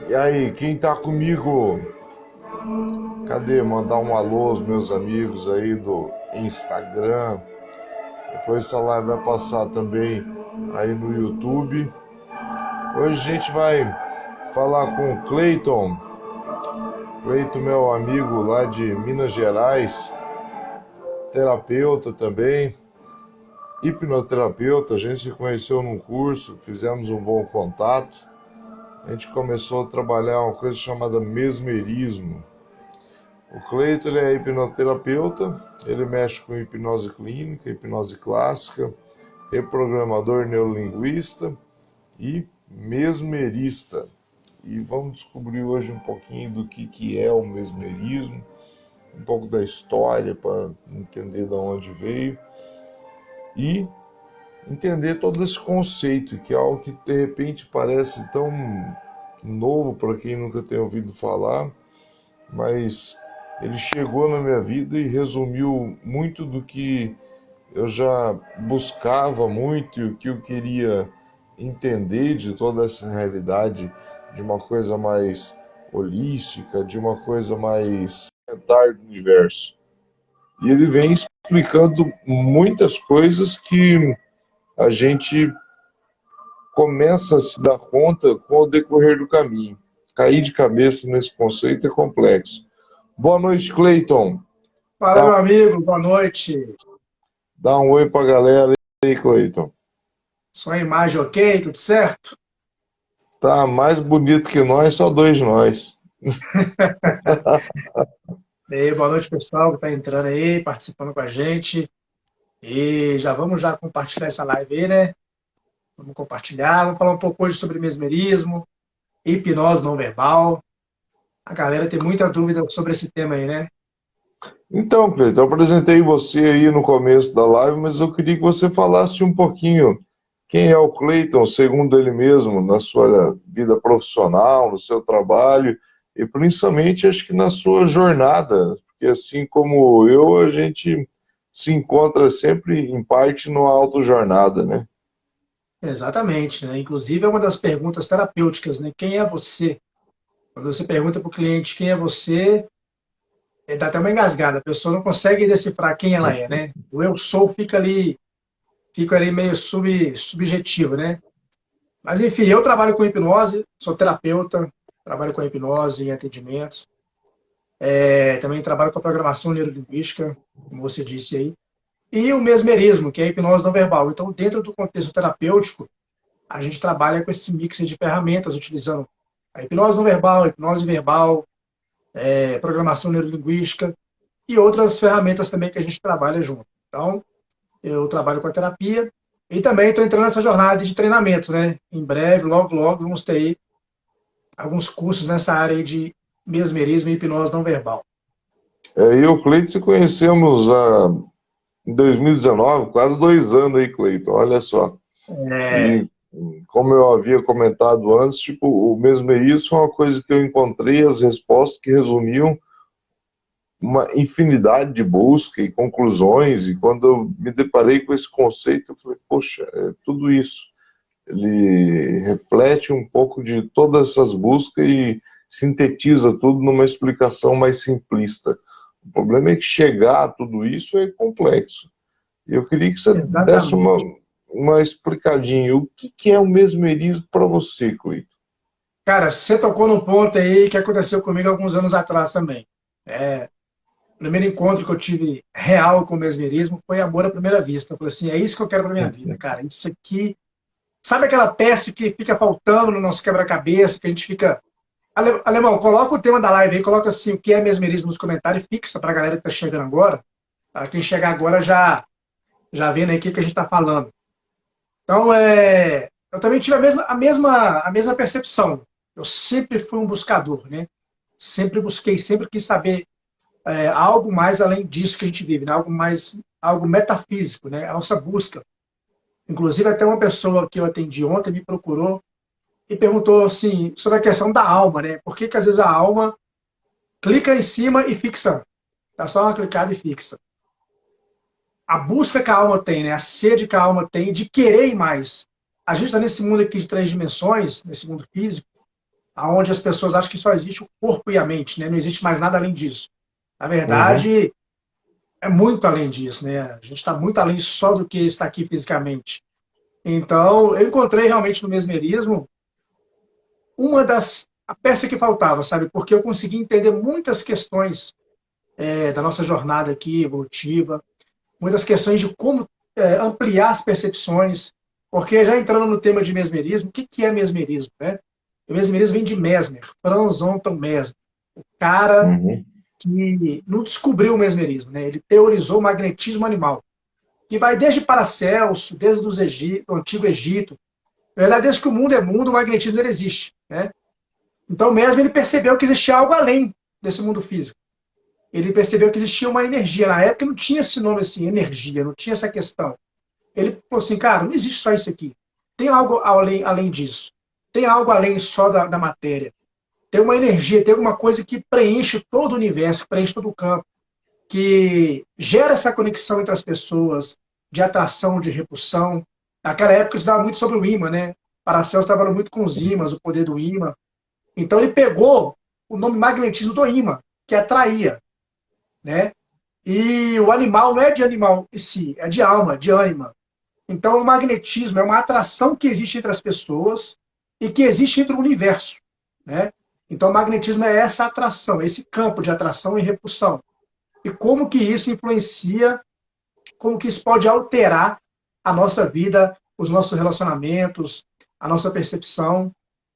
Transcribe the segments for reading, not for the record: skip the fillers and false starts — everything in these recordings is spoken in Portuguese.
E aí, quem tá comigo? Cadê? Mandar um alô aos meus amigos aí do Instagram. Depois essa live vai passar também aí no YouTube. Hoje a gente vai falar com o Cleiton. Cleiton, meu amigo lá de Minas Gerais, terapeuta também, hipnoterapeuta. A gente se conheceu num curso, fizemos um bom contato. A gente começou a trabalhar uma coisa chamada mesmerismo. O Cleiton, ele é hipnoterapeuta, ele mexe com hipnose clínica, hipnose clássica, reprogramador neurolinguista e mesmerista. E vamos descobrir hoje um pouquinho do que é o mesmerismo, um pouco da história para entender de onde veio e entender todo esse conceito, que é algo que de repente parece tão novo para quem nunca tem ouvido falar, mas ele chegou na minha vida e resumiu muito do que eu já buscava muito e o que eu queria entender de toda essa realidade, de uma coisa mais holística, de uma coisa mais elementar do universo. E ele vem explicando muitas coisas que a gente começa a se dar conta com o decorrer do caminho. Cair de cabeça nesse conceito é complexo. Boa noite, Cleiton. Fala, meu amigo, boa noite. Dá um oi pra galera aí, Cleiton. Sua imagem ok, tudo certo? Tá mais bonito que nós, só dois de nós. E aí, boa noite, pessoal que está entrando aí, participando com a gente. E já vamos compartilhar essa live aí, né? Vamos compartilhar, vamos falar um pouco hoje sobre mesmerismo, hipnose não verbal. A galera tem muita dúvida sobre esse tema aí, né? Então, Cleiton, eu apresentei você aí no começo da live, mas eu queria que você falasse um pouquinho quem é o Cleiton, segundo ele mesmo, na sua vida profissional, no seu trabalho, e principalmente acho que na sua jornada, porque assim como eu, a gente se encontra sempre em parte numa autojornada, né? Exatamente, né? Inclusive é uma das perguntas terapêuticas, né? Quem é você? Quando você pergunta para o cliente quem é você, dá até uma engasgada. A pessoa não consegue decifrar quem ela é, né? O eu sou fica ali meio subjetivo, né? Mas, enfim, eu trabalho com hipnose, sou terapeuta, trabalho com hipnose em atendimentos. Também trabalho com a programação neurolinguística, como você disse aí. E o mesmerismo, que é a hipnose não verbal. Então, dentro do contexto terapêutico, a gente trabalha com esse mix de ferramentas, utilizando a hipnose não verbal, a hipnose verbal, programação neurolinguística e outras ferramentas também que a gente trabalha junto. Então, eu trabalho com a terapia e também estou entrando nessa jornada de treinamento, né? Em breve, logo, logo, vamos ter aí alguns cursos nessa área aí de mesmerismo e hipnose não verbal. Eu e o Cleiton se conhecemos em 2019, quase 2 anos aí, Cleiton, olha só. É, E como eu havia comentado antes, tipo, o mesmerismo é uma coisa que eu encontrei as respostas que resumiam uma infinidade de busca e conclusões, e quando eu me deparei com esse conceito, eu falei, poxa, é tudo isso. Ele reflete um pouco de todas essas buscas e sintetiza tudo numa explicação mais simplista. O problema é que chegar a tudo isso é complexo. E eu queria que você desse exatamente. uma explicadinha. O que é o mesmerismo para você, Cleiton? Cara, você tocou num ponto aí que aconteceu comigo alguns anos atrás também. O primeiro encontro que eu tive real com o mesmerismo foi amor à primeira vista. Eu falei assim, é isso que eu quero para minha vida, cara. Isso aqui. Sabe aquela peça que fica faltando no nosso quebra-cabeça, que a gente fica. Alemão, coloca o tema da live aí, coloca assim o que é mesmerismo nos comentários e fixa para a galera que está chegando agora. Para quem chegar agora já vendo aí o que a gente está falando. Então, eu também tive a mesma percepção. Eu sempre fui um buscador, né? Sempre busquei, sempre quis saber algo mais além disso que a gente vive, né? Algo metafísico, né? A nossa busca. Inclusive, até uma pessoa que eu atendi ontem me procurou e perguntou assim sobre a questão da alma, né? Por que às vezes a alma clica em cima e fixa? Dá só uma clicada e fixa. A busca que a alma tem, né? A sede que a alma tem de querer ir mais. a gente está nesse mundo aqui de 3 dimensões, nesse mundo físico, onde as pessoas acham que só existe o corpo e a mente, né? Não existe mais nada além disso. Na Uhum. verdade, é muito além disso, né? A gente está muito além só do que está aqui fisicamente. Então, eu encontrei realmente no mesmerismo a peça que faltava, sabe? Porque eu consegui entender muitas questões da nossa jornada aqui evolutiva, muitas questões de como ampliar as percepções, porque já entrando no tema de mesmerismo, o que, que é mesmerismo, né? O mesmerismo vem de Mesmer, Franz Anton Mesmer, o cara Uhum. que não descobriu o mesmerismo, né? Ele teorizou o magnetismo animal, que vai desde Paracelso, desde o Antigo Egito. Na verdade, desde que o mundo é mundo, o magnetismo ele existe, né? Então, mesmo ele percebeu que existia algo além desse mundo físico. Ele percebeu que existia uma energia. Na época não tinha esse nome assim, energia, não tinha essa questão. Ele falou assim, cara, não existe só isso aqui. Tem algo além disso. Tem algo além só da matéria. Tem uma energia, tem alguma coisa que preenche todo o universo, que preenche todo o campo, que gera essa conexão entre as pessoas, de atração, de repulsão. Naquela época, estudava muito sobre o ímã, né? Paracelso trabalhou muito com os ímãs, o poder do ímã. Então, ele pegou o nome magnetismo do ímã, que atraía, né? E o animal não é de animal em si, é de alma, de ânima. Então, o magnetismo é uma atração que existe entre as pessoas e que existe entre o universo, né? Então, o magnetismo é essa atração, esse campo de atração e repulsão. E como que isso influencia, como que isso pode alterar a nossa vida, os nossos relacionamentos, a nossa percepção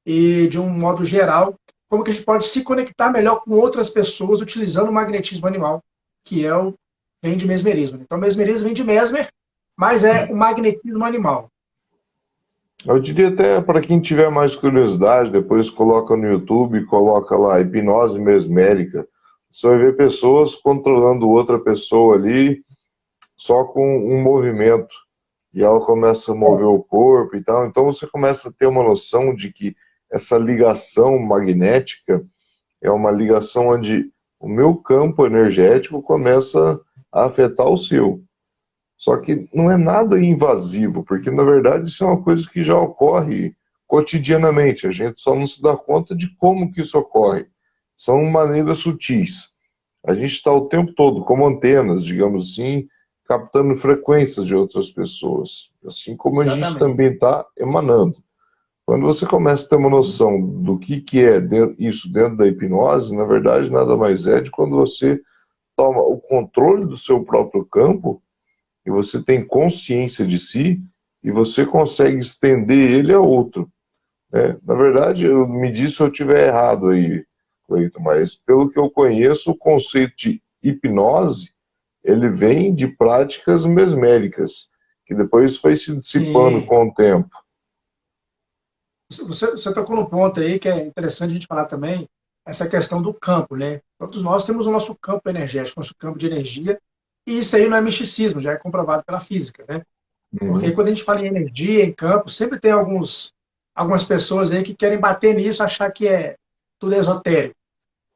e, de um modo geral, como que a gente pode se conectar melhor com outras pessoas utilizando o magnetismo animal, que vem de mesmerismo. Então, mesmerismo vem de Mesmer, mas é o magnetismo animal. Eu diria até para quem tiver mais curiosidade, depois coloca no YouTube, coloca lá hipnose mesmérica. Você vai ver pessoas controlando outra pessoa ali só com um movimento. E ela começa a mover o corpo e tal. Então você começa a ter uma noção de que essa ligação magnética é uma ligação onde o meu campo energético começa a afetar o seu. Só que não é nada invasivo, porque na verdade isso é uma coisa que já ocorre cotidianamente. A gente só não se dá conta de como que isso ocorre. São maneiras sutis. A gente está o tempo todo como antenas, digamos assim, captando frequências de outras pessoas, assim como a gente Exatamente. também está emanando. Quando você começa a ter uma noção do que é isso dentro da hipnose, na verdade nada mais é de quando você toma o controle do seu próprio campo e você tem consciência de si e você consegue estender ele a outro, né? Na verdade, me diz se eu estiver errado aí, Cleiton, mas pelo que eu conheço, o conceito de hipnose, ele vem de práticas mesméricas, que depois foi se dissipando Sim. com o tempo. Você tocou no ponto aí que é interessante a gente falar também, essa questão do campo, né? Todos nós temos o nosso campo energético, nosso campo de energia, e isso aí não é misticismo, já é comprovado pela física, né? Porque Uhum. quando a gente fala em energia, em campo, sempre tem algumas pessoas aí que querem bater nisso, achar que é tudo esotérico,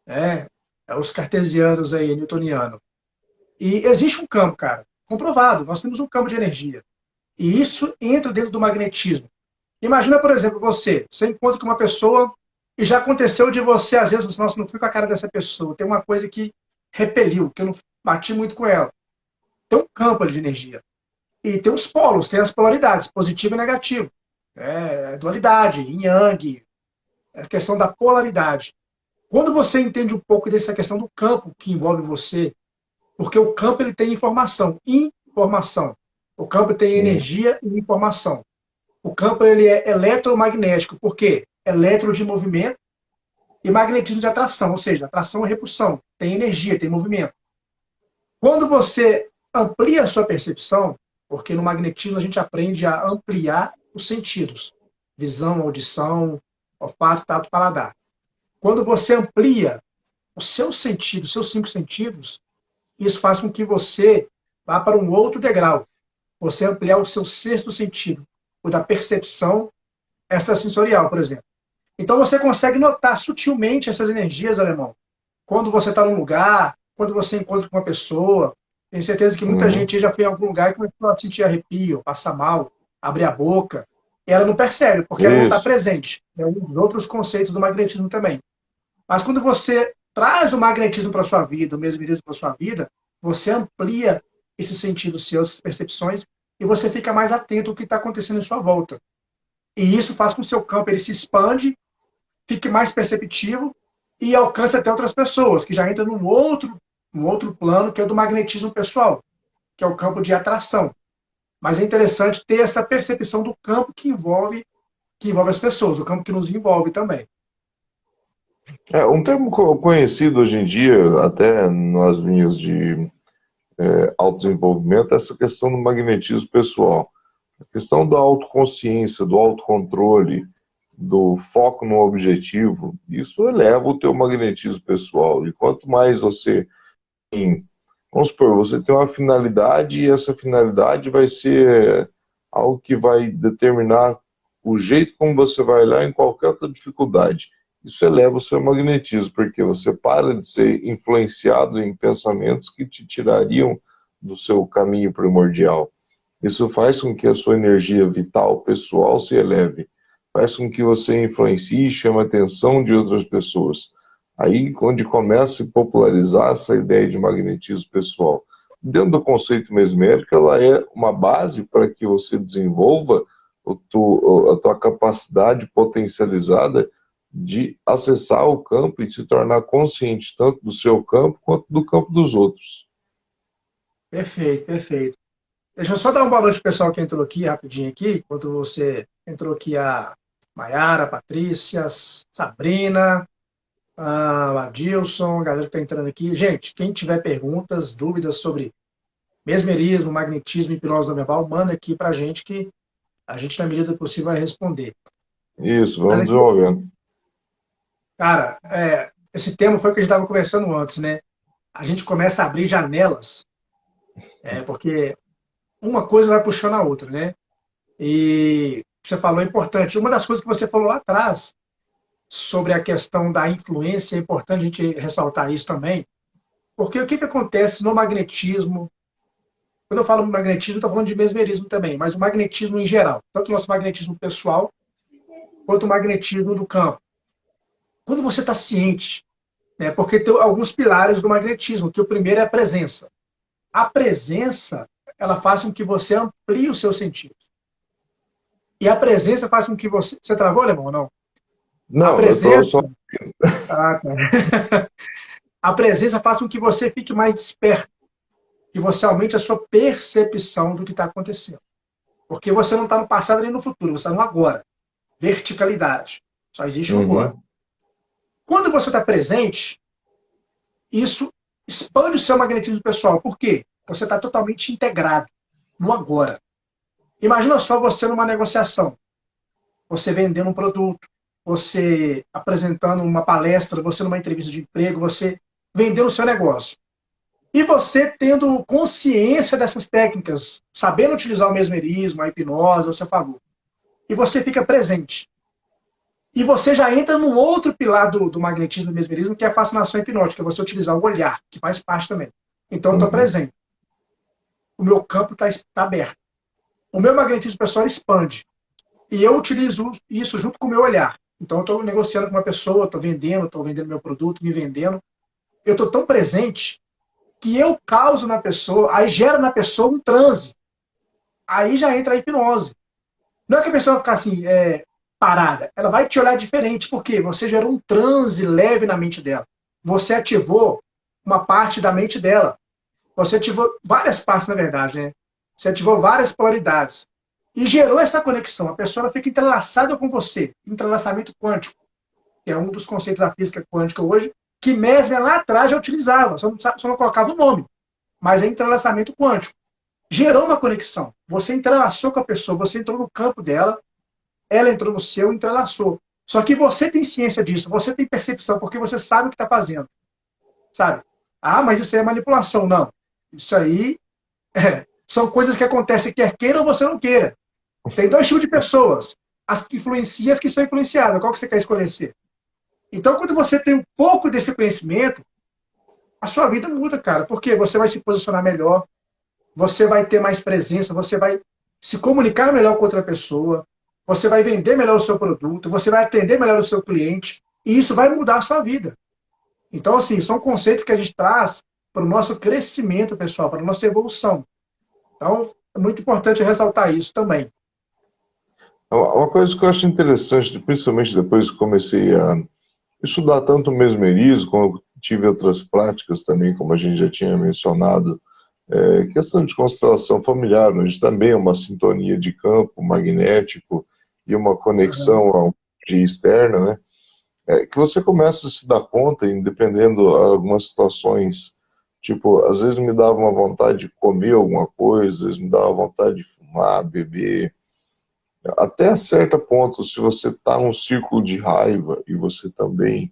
né? É os cartesianos aí, newtoniano. E existe um campo, cara, comprovado, nós temos um campo de energia. E isso entra dentro do magnetismo. Imagina, por exemplo, você encontra com uma pessoa e já aconteceu de você, às vezes, nossa, não fui com a cara dessa pessoa, tem uma coisa que repeliu, que eu não bati muito com ela. Tem um campo ali de energia. E tem os polos, tem as polaridades, positivo e negativo. Dualidade, yin yang, a questão da polaridade. Quando você entende um pouco dessa questão do campo que envolve você, porque o campo ele tem informação. O campo tem Uhum. energia e informação. O campo ele é eletromagnético, por quê? Eletro de movimento e magnetismo de atração, ou seja, atração e repulsão. Tem energia, tem movimento. Quando você amplia a sua percepção, porque no magnetismo a gente aprende a ampliar os sentidos, visão, audição, olfato, tato, paladar. Quando você amplia os seus sentidos, os seus 5 sentidos, isso faz com que você vá para um outro degrau. Você ampliar o seu sexto sentido, o da percepção extrasensorial, por exemplo. Então você consegue notar sutilmente essas energias, alemão. Quando você está num lugar, quando você encontra com uma pessoa. Tenho certeza que muita Uhum. gente já foi em algum lugar e começou a sentir arrepio, passar mal, abrir a boca. ela não percebe, porque ela não está Isso. presente. É um dos outros conceitos do magnetismo também. Mas quando você traz o magnetismo para a sua vida, o mesmerismo para a sua vida, você amplia esse sentido seu, essas percepções, e você fica mais atento ao que está acontecendo em sua volta. E isso faz com que o seu campo ele se expande, fique mais perceptivo e alcance até outras pessoas, que já entram num outro plano, que é o do magnetismo pessoal, que é o campo de atração. Mas é interessante ter essa percepção do campo que envolve as pessoas, o campo que nos envolve também. É um termo conhecido hoje em dia, até nas linhas de autodesenvolvimento, é essa questão do magnetismo pessoal. A questão da autoconsciência, do autocontrole, do foco no objetivo, isso eleva o teu magnetismo pessoal. E quanto mais você tem, vamos supor, você tem uma finalidade e essa finalidade vai ser algo que vai determinar o jeito como você vai olhar em qualquer outra dificuldade. Isso eleva o seu magnetismo, porque você para de ser influenciado em pensamentos que te tirariam do seu caminho primordial. Isso faz com que a sua energia vital, pessoal, se eleve. Faz com que você influencie e chame a atenção de outras pessoas. Aí, onde começa a se popularizar essa ideia de magnetismo pessoal. Dentro do conceito mesmérico, ela é uma base para que você desenvolva a tua capacidade potencializada de acessar o campo e se tornar consciente tanto do seu campo quanto do campo dos outros. Perfeito, perfeito. Deixa eu só dar uma boa noite pro pessoal que entrou aqui, rapidinho aqui, enquanto você entrou aqui a Maiara, a Patrícia, Sabrina, a Adilson, a galera que está entrando aqui. Gente, quem tiver perguntas, dúvidas sobre mesmerismo, magnetismo, hipnose não verbal, manda aqui pra gente que a gente, na medida do possível, vai responder. Isso, Mas vamos aqui, desenvolvendo. cara, esse tema foi o que a gente estava conversando antes, né? A gente começa a abrir janelas, porque uma coisa vai puxando a outra, né? E você falou é importante. Uma das coisas que você falou lá atrás sobre a questão da influência, é importante a gente ressaltar isso também, porque o que, que acontece no magnetismo? Quando eu falo magnetismo, estou falando de mesmerismo também, mas o magnetismo em geral, tanto o nosso magnetismo pessoal, quanto o magnetismo do campo. Quando você está ciente, né, porque tem alguns pilares do magnetismo, que o primeiro é a presença. A presença, ela faz com que você amplie os seus sentidos. E a presença faz com que você... Você travou, Alemão, ou não? A Não, eu estou presença... só. Ah, tá. A presença faz com que você fique mais desperto, que você aumente a sua percepção do que está acontecendo. Porque você não está no passado nem no futuro, você está no agora. Verticalidade. Só existe o agora. Uhum, Quando você está presente, isso expande o seu magnetismo pessoal. Por quê? Você está totalmente integrado no agora. Imagina só você numa negociação, você vendendo um produto, você apresentando uma palestra, você numa entrevista de emprego, você vendendo o seu negócio. E você tendo consciência dessas técnicas, sabendo utilizar o mesmerismo, a hipnose ao seu favor. E você fica presente. E você já entra num outro pilar do magnetismo e do mesmerismo, que é a fascinação hipnótica, você utilizar o olhar, que faz parte também. Então, eu estou uhum. presente. O meu campo está aberto. O meu magnetismo pessoal expande. E eu utilizo isso junto com o meu olhar. Então, eu estou negociando com uma pessoa, estou vendendo meu produto, me vendendo. Eu estou tão presente que eu causo na pessoa, aí gera na pessoa um transe. Aí já entra a hipnose. Não é que a pessoa vai ficar assim, parada. Ela vai te olhar diferente, porque você gerou um transe leve na mente dela. Você ativou uma parte da mente dela. Você ativou várias partes, na verdade, né? Você ativou várias polaridades. E gerou essa conexão. A pessoa fica entrelaçada com você. Entrelaçamento quântico, que é um dos conceitos da física quântica hoje, que Mesmer lá atrás já utilizava, só não colocava o nome. Mas é entrelaçamento quântico. Gerou uma conexão. Você entrelaçou com a pessoa, você entrou no campo dela, ela entrou no seu e entrelaçou. Só que você tem ciência disso, você tem percepção, porque você sabe o que está fazendo. Sabe? Ah, mas isso aí é manipulação. Não. Isso aí são coisas que acontecem quer queira ou você não queira. Tem dois tipos de pessoas. As que influenciam e as que são influenciadas. Qual que você quer escolher ser? Então, quando você tem um pouco desse conhecimento, a sua vida muda, cara. Porque você vai se posicionar melhor, você vai ter mais presença, você vai se comunicar melhor com outra pessoa, você vai vender melhor o seu produto, você vai atender melhor o seu cliente, e isso vai mudar a sua vida. Então, assim, são conceitos que a gente traz para o nosso crescimento, pessoal, para a nossa evolução. Então, é muito importante ressaltar isso também. Uma coisa que eu acho interessante, principalmente depois que comecei a estudar tanto o mesmerismo, como eu tive outras práticas também, como a gente já tinha mencionado, questão de constelação familiar, onde também é uma sintonia de campo magnético e uma conexão ao de externa, né? Que você começa a se dar conta, dependendo de algumas situações, tipo, às vezes me dava uma vontade de comer alguma coisa, às vezes me dava vontade de fumar, beber, até certo ponto, se você está num círculo de raiva e você também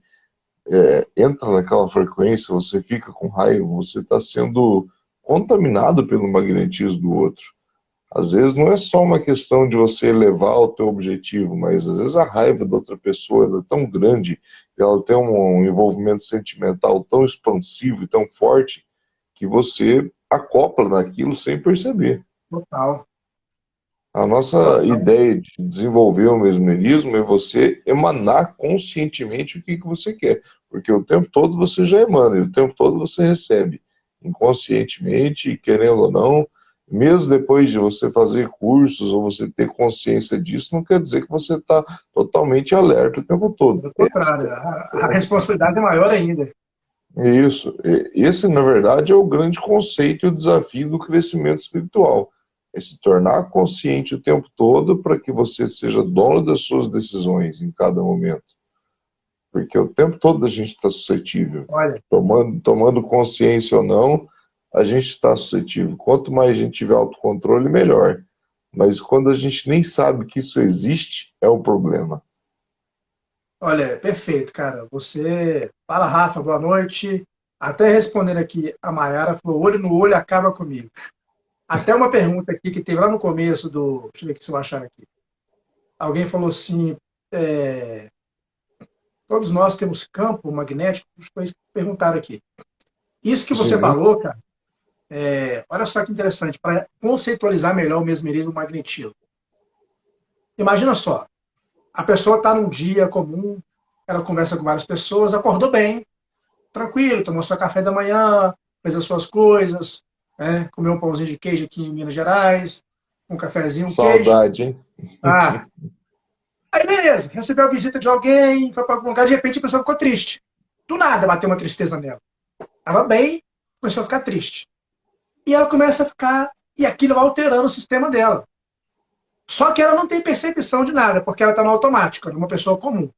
entra naquela frequência, você fica com raiva, você está sendo contaminado pelo magnetismo do outro. Às vezes não é só uma questão de você elevar o teu objetivo, mas às vezes a raiva da outra pessoa ela é tão grande, ela tem um envolvimento sentimental tão expansivo e tão forte, que você acopla naquilo sem perceber. Total. A nossa Total. ideia de desenvolver o mesmerismo é você emanar conscientemente o que você quer. Porque o tempo todo você já emana, e o tempo todo você recebe. Inconscientemente, querendo ou não, mesmo depois de você fazer cursos ou você ter consciência disso, não quer dizer que você está totalmente alerta o tempo todo. Pelo contrário, a responsabilidade é maior ainda. Isso. Esse, na verdade, é o grande conceito e o desafio do crescimento espiritual. É se tornar consciente o tempo todo para que você seja dono das suas decisões em cada momento. Porque o tempo todo a gente está suscetível. Olha, Tomando consciência ou não, a gente está suscetível. Quanto mais a gente tiver autocontrole, melhor. Mas quando a gente nem sabe que isso existe, é o problema. olha, perfeito, cara. Você fala, Rafa, boa noite. Até respondendo aqui, a Mayara falou, olho no olho acaba comigo. Até uma pergunta aqui que teve lá no começo do. Deixa eu ver o que você vai achar aqui. Alguém falou assim: é, todos nós temos campo magnético. Foi isso que perguntaram aqui. Isso que você Sim, falou, cara, olha só que interessante, para conceitualizar melhor o mesmerismo e o magnetismo. Imagina só, a pessoa está num dia comum, ela conversa com várias pessoas, acordou bem, tranquilo, tomou seu café da manhã, fez as suas coisas, né, comeu um pãozinho de queijo aqui em Minas Gerais, um cafezinho, um queijo. saudade, hein? Ah, aí beleza, recebeu a visita de alguém, foi para algum lugar, de repente a pessoa ficou triste. Do nada bateu uma tristeza nela. Estava bem, começou a ficar triste. E ela começa a ficar, e aquilo vai alterando o sistema dela. Só que ela não tem percepção de nada, porque ela está no automático, ela é uma pessoa comum.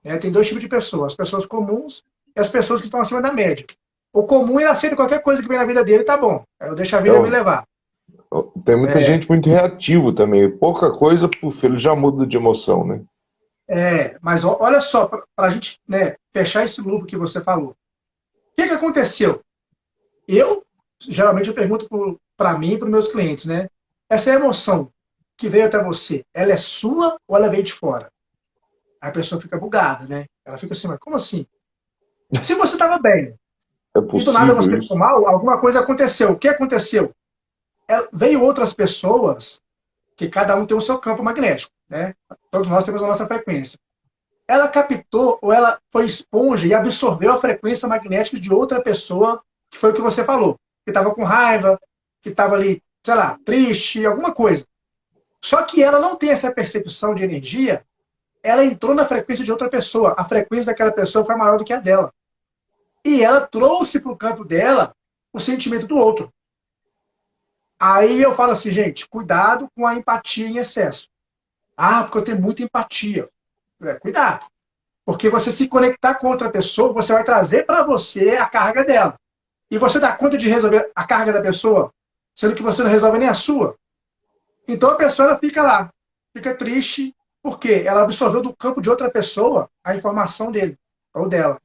Né? Tem dois tipos de pessoas, as pessoas comuns e as pessoas que estão acima da média. O comum, ele aceita qualquer coisa que vem na vida dele, tá bom. Eu deixo a vida me Então, levar. tem muita É, gente muito reativo também. Pouca coisa, puf, ele já muda de emoção, né? mas olha só, para a gente, né, fechar esse loop que você falou. O que aconteceu? Geralmente, eu pergunto para mim e para os meus clientes, né? Essa emoção que veio até você, ela é sua ou ela veio de fora? Aí a pessoa fica bugada, né? Ela fica assim, mas como assim? Se você estava bem É e do nada possível você ficou isso? mal, alguma coisa aconteceu. O que aconteceu? Veio outras pessoas, que cada um tem o seu campo magnético, né? Todos nós temos a nossa frequência. Ela captou ou ela foi esponja e absorveu a frequência magnética de outra pessoa, que foi o que você falou, que estava com raiva, que estava ali, sei lá, triste, alguma coisa. Só que ela não tem essa percepção de energia, ela entrou na frequência de outra pessoa. A frequência daquela pessoa foi maior do que a dela. E ela trouxe para o campo dela o sentimento do outro. Aí eu falo assim, gente, cuidado com a empatia em excesso. Ah, porque eu tenho muita empatia. Cuidado. Porque você se conectar com outra pessoa, você vai trazer para você a carga dela. E você dá conta de resolver a carga da pessoa, sendo que você não resolve nem a sua. Então a pessoa ela fica lá, fica triste, porque ela absorveu do campo de outra pessoa a informação dele, ou dela.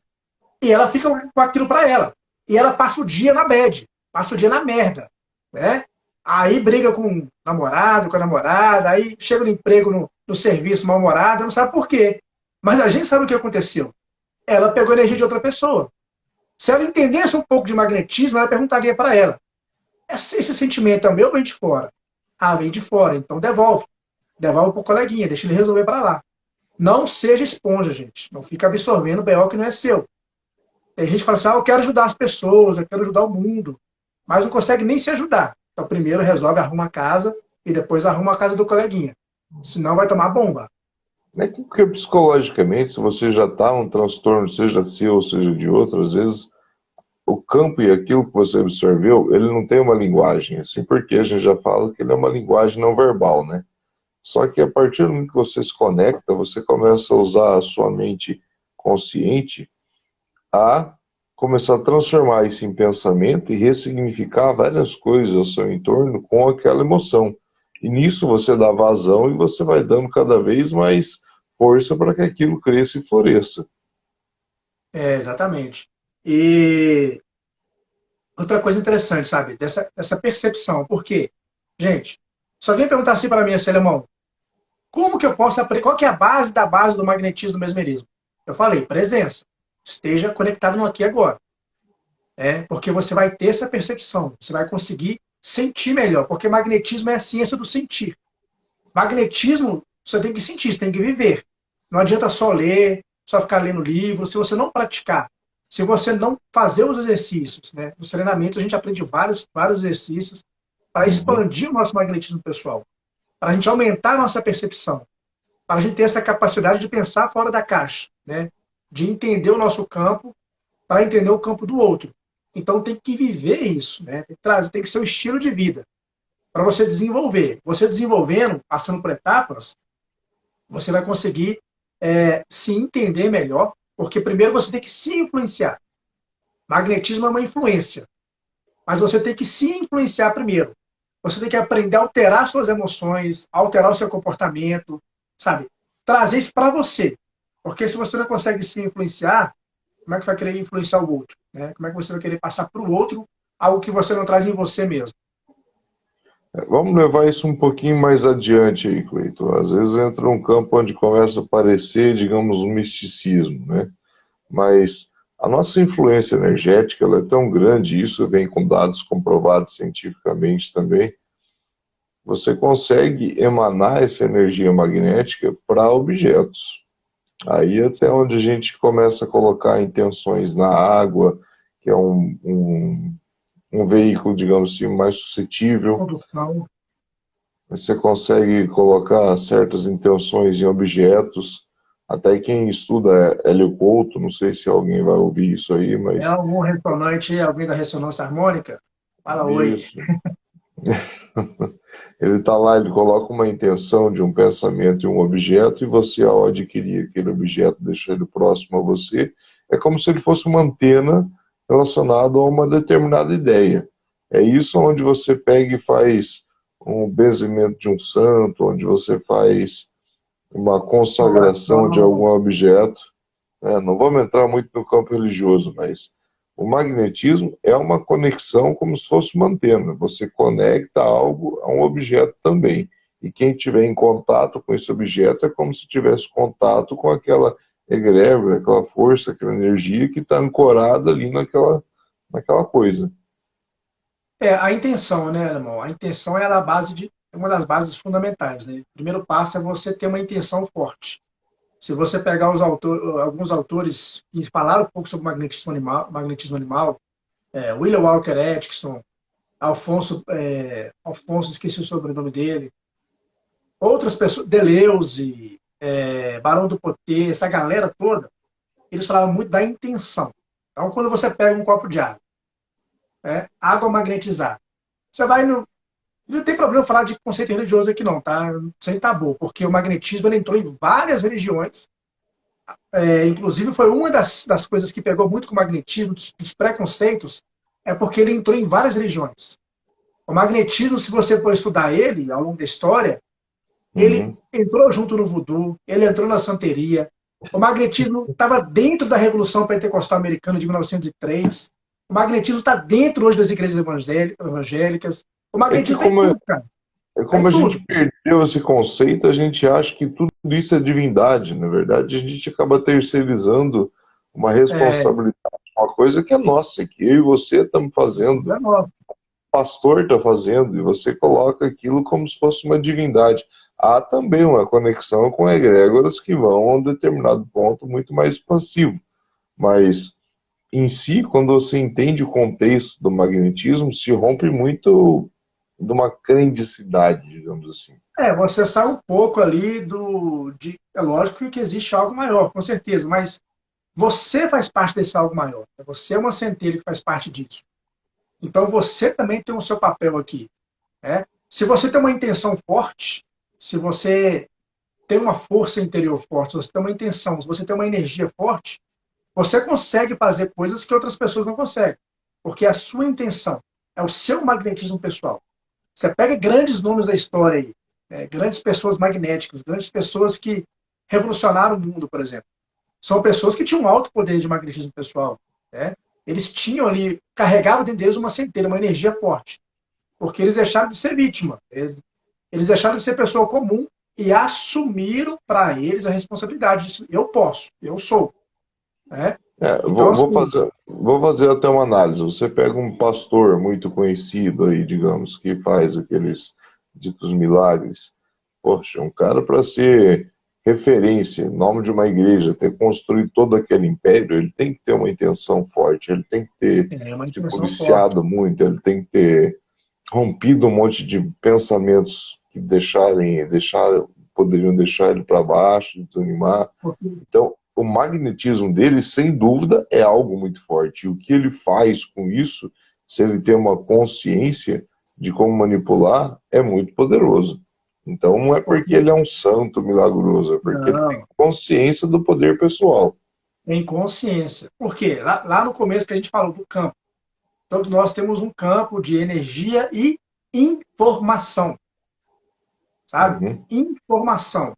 E ela fica com aquilo para ela. E ela passa o dia na bad, passa o dia na merda. Né? Aí briga com o namorado, com a namorada, aí chega no emprego, no serviço, mal-humorada, não sabe por quê. Mas a gente sabe o que aconteceu. Ela pegou a energia de outra pessoa. Se ela entendesse um pouco de magnetismo, ela perguntaria para ela: esse sentimento é meu ou vem de fora? Ah, vem de fora, então devolve. devolve para o coleguinha, deixa ele resolver para lá. Não seja esponja, gente. Não fica absorvendo o BO que não é seu. Tem gente que fala assim, eu quero ajudar as pessoas, eu quero ajudar o mundo, mas não consegue nem se ajudar. Então, primeiro resolve, arruma a casa e depois arruma a casa do coleguinha. Senão vai tomar bomba. É que porque psicologicamente, se você já está num transtorno, seja seu ou seja de outro, às vezes o campo e aquilo que você absorveu, ele não tem uma linguagem, assim, porque a gente já fala que ele é uma linguagem não verbal, né? Só que a partir do momento que você se conecta, você começa a usar a sua mente consciente a começar a transformar isso em pensamento e ressignificar várias coisas ao seu entorno com aquela emoção. E nisso você dá vazão e você vai dando cada vez mais força para que aquilo cresça e floresça. Exatamente. E outra coisa interessante, sabe? Dessa percepção. Por quê? Gente, se alguém perguntar assim para mim, assim, alemão, como que eu posso aprender? Qual que é a base da base do magnetismo do mesmerismo? Eu falei, presença. Esteja conectado no aqui e agora. Porque você vai ter essa percepção. Você vai conseguir sentir melhor. Porque magnetismo é a ciência do sentir. Magnetismo, você tem que sentir, você tem que viver. Não adianta só ler, só ficar lendo livro, se você não praticar. Se você não fazer os exercícios, né? Nos treinamentos a gente aprende vários exercícios para Uhum. expandir o nosso magnetismo pessoal, para a gente aumentar a nossa percepção, para a gente ter essa capacidade de pensar fora da caixa, né? De entender o nosso campo para entender o campo do outro. Então tem que viver isso, né? Tem que ser um estilo de vida para você desenvolver. Você desenvolvendo, passando por etapas, você vai conseguir se entender melhor, porque primeiro você tem que se influenciar. Magnetismo é uma influência, mas você tem que se influenciar primeiro. Você tem que aprender a alterar suas emoções, alterar o seu comportamento, sabe? Trazer isso para você. Porque se você não consegue se influenciar, como é que vai querer influenciar o outro? Né? Como é que você vai querer passar para o outro algo que você não traz em você mesmo? Vamos levar isso um pouquinho mais adiante aí, Cleiton. Às vezes entra um campo onde começa a aparecer, digamos, um misticismo, né? Mas a nossa influência energética ela é tão grande, isso vem com dados comprovados cientificamente também. Você consegue emanar essa energia magnética para objetos. Aí é até onde a gente começa a colocar intenções na água, que é um veículo, digamos assim, mais suscetível. Condução. Você consegue colocar certas intenções em objetos. Até quem estuda Hélio Couto, não sei se alguém vai ouvir isso aí, É mas algum ressonante, alguém da ressonância harmônica? Fala oi. isso. Ele está lá, ele coloca uma intenção de um pensamento em um objeto e você, ao adquirir aquele objeto, deixar ele próximo a você, é como se ele fosse uma antena relacionada a uma determinada ideia. É isso onde você pega e faz um benzimento de um santo, onde você faz uma Uma consagração de algum oração. objeto. Não vamos entrar muito no campo religioso, mas o magnetismo é uma conexão como se fosse uma antena. Você conecta algo a um objeto também. E quem tiver em contato com esse objeto é como se tivesse contato com aquela egrégora, aquela força, aquela energia que está ancorada ali naquela coisa. A intenção, né, irmão? A intenção é uma das bases fundamentais, né? O primeiro passo é você ter uma intenção forte. Se você pegar alguns autores que falaram um pouco sobre magnetismo animal, William Walker Atkinson, Alfonso, esqueci o sobrenome dele, outras pessoas, Deleuze, Barão do Poté, essa galera toda, eles falavam muito da intenção. Então, quando você pega um copo de água, água magnetizada, você vai no. Não tem problema falar de conceito religioso aqui, não, tá? Sem tabu, porque o magnetismo ele entrou em várias religiões. Inclusive, foi uma das coisas que pegou muito com o magnetismo, dos preconceitos, é porque ele entrou em várias religiões. O magnetismo, se você for estudar ele ao longo da história, ele Uhum. entrou junto no voodoo, ele entrou na santeria. O magnetismo estava dentro da Revolução Pentecostal Americana de 1903. O magnetismo está dentro hoje das igrejas evangélicas. O É que magnetismo está em como, tudo, cara. é Está como em a tudo. gente perdeu esse conceito, a gente acha que tudo isso é divindade. Na verdade, a gente acaba terceirizando uma É, responsabilidade, uma coisa que é nossa, que eu e você estamos fazendo, não, o pastor está fazendo, e você coloca aquilo como se fosse uma divindade. há também uma conexão com egrégoras que vão a um determinado ponto muito mais expansivo. Mas, em si, quando você entende o contexto do magnetismo, se rompe muito de uma crendicidade, digamos assim. Você sai um pouco ali é lógico que existe algo maior, com certeza, mas você faz parte desse algo maior. Você é uma centelha que faz parte disso. Então você também tem o seu papel aqui. Né? Se você tem uma intenção forte, se você tem uma força interior forte, se você tem uma intenção, se você tem uma energia forte, você consegue fazer coisas que outras pessoas não conseguem. Porque é a sua intenção, é o seu magnetismo pessoal. Você pega grandes nomes da história aí, grandes pessoas magnéticas, grandes pessoas que revolucionaram o mundo, por exemplo. São pessoas que tinham um alto poder de magnetismo pessoal. Né? Eles tinham ali, carregavam dentro deles uma centelha, uma energia forte. Porque eles deixaram de ser vítima. Eles deixaram de ser pessoa comum e assumiram para eles a responsabilidade disso. Eu posso, eu sou. Né? Então, assim, Vou fazer até uma análise. Você pega um pastor muito conhecido aí, digamos, que faz aqueles ditos milagres. Poxa, um cara para ser referência em nome de uma igreja, ter construído todo aquele império, ele tem que ter uma intenção forte, ele tem que ter é uma se intenção forte. policiado muito, ele tem que ter rompido um monte de pensamentos que poderiam deixar ele para baixo, desanimar. Então, o magnetismo dele, sem dúvida, é algo muito forte. E o que ele faz com isso, se ele tem uma consciência de como manipular, é muito poderoso. Então, não é porque ele é um santo milagroso, é porque ele tem Não, consciência do poder pessoal. tem consciência. Por quê? Lá no começo que a gente falou do campo, todos nós temos um campo de energia e informação, sabe? Uhum. Informação.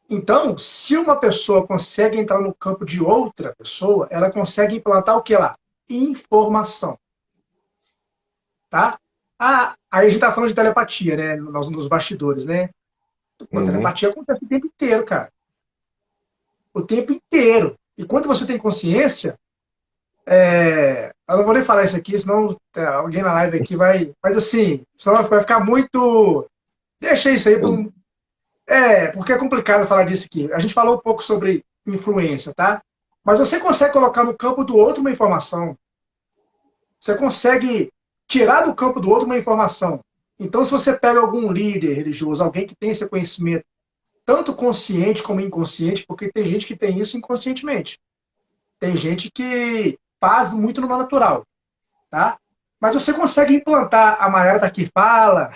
Então, se uma pessoa consegue entrar no campo de outra pessoa, ela consegue implantar o que lá? Informação, tá? Aí a gente tá falando de telepatia, né? Nos bastidores, né? Pô, Uhum. telepatia acontece o tempo inteiro, cara. O tempo inteiro. E quando você tem consciência, eu não vou nem falar isso aqui, senão alguém na live aqui vai. Mas assim, senão vai ficar muito. Deixa isso aí para um. Porque é complicado falar disso aqui. A gente falou um pouco sobre influência, tá? Mas você consegue colocar no campo do outro uma informação. Você consegue tirar do campo do outro uma informação. Então, se você pega algum líder religioso, alguém que tem esse conhecimento, tanto consciente como inconsciente, porque tem gente que tem isso inconscientemente. Tem gente que faz muito no natural, tá? Mas você consegue implantar a Mayara daqui fala.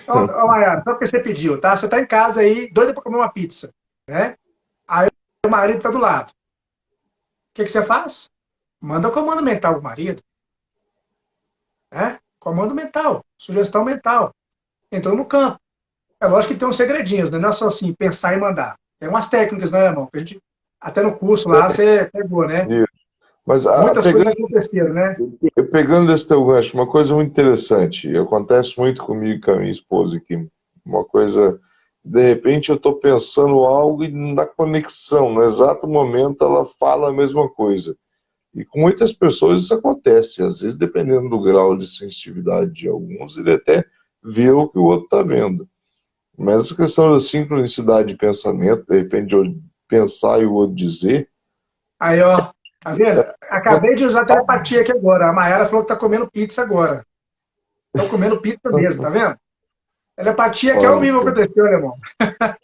Ó, Mayara, só porque você pediu, tá? Você tá em casa aí, doida para comer uma pizza, né? Aí o marido tá do lado. O que você faz? Manda o comando mental pro marido, né? Comando mental, sugestão mental. Entrou no campo. É lógico que tem uns segredinhos, né? Não é só assim, pensar e mandar. Tem umas técnicas, né, irmão? Que a gente, até no curso lá, você pegou, né? Mas Muitas coisas aconteceram, né? pegando esse teu gancho, uma coisa muito interessante, acontece muito comigo e com a minha esposa aqui, uma coisa, de repente eu estou pensando algo e na conexão, no exato momento ela fala a mesma coisa. E com muitas pessoas isso acontece, às vezes dependendo do grau de sensitividade de alguns, ele até vê o que o outro está vendo. Mas essa questão da sincronicidade de pensamento, de repente eu pensar e o outro dizer, Aí, ó, tá vendo? Acabei de usar telepatia aqui agora. A Mayara falou que tá comendo pizza agora. Tô comendo pizza mesmo, tá vendo? Telepatia que ao olha vivo só, aconteceu, né, irmão?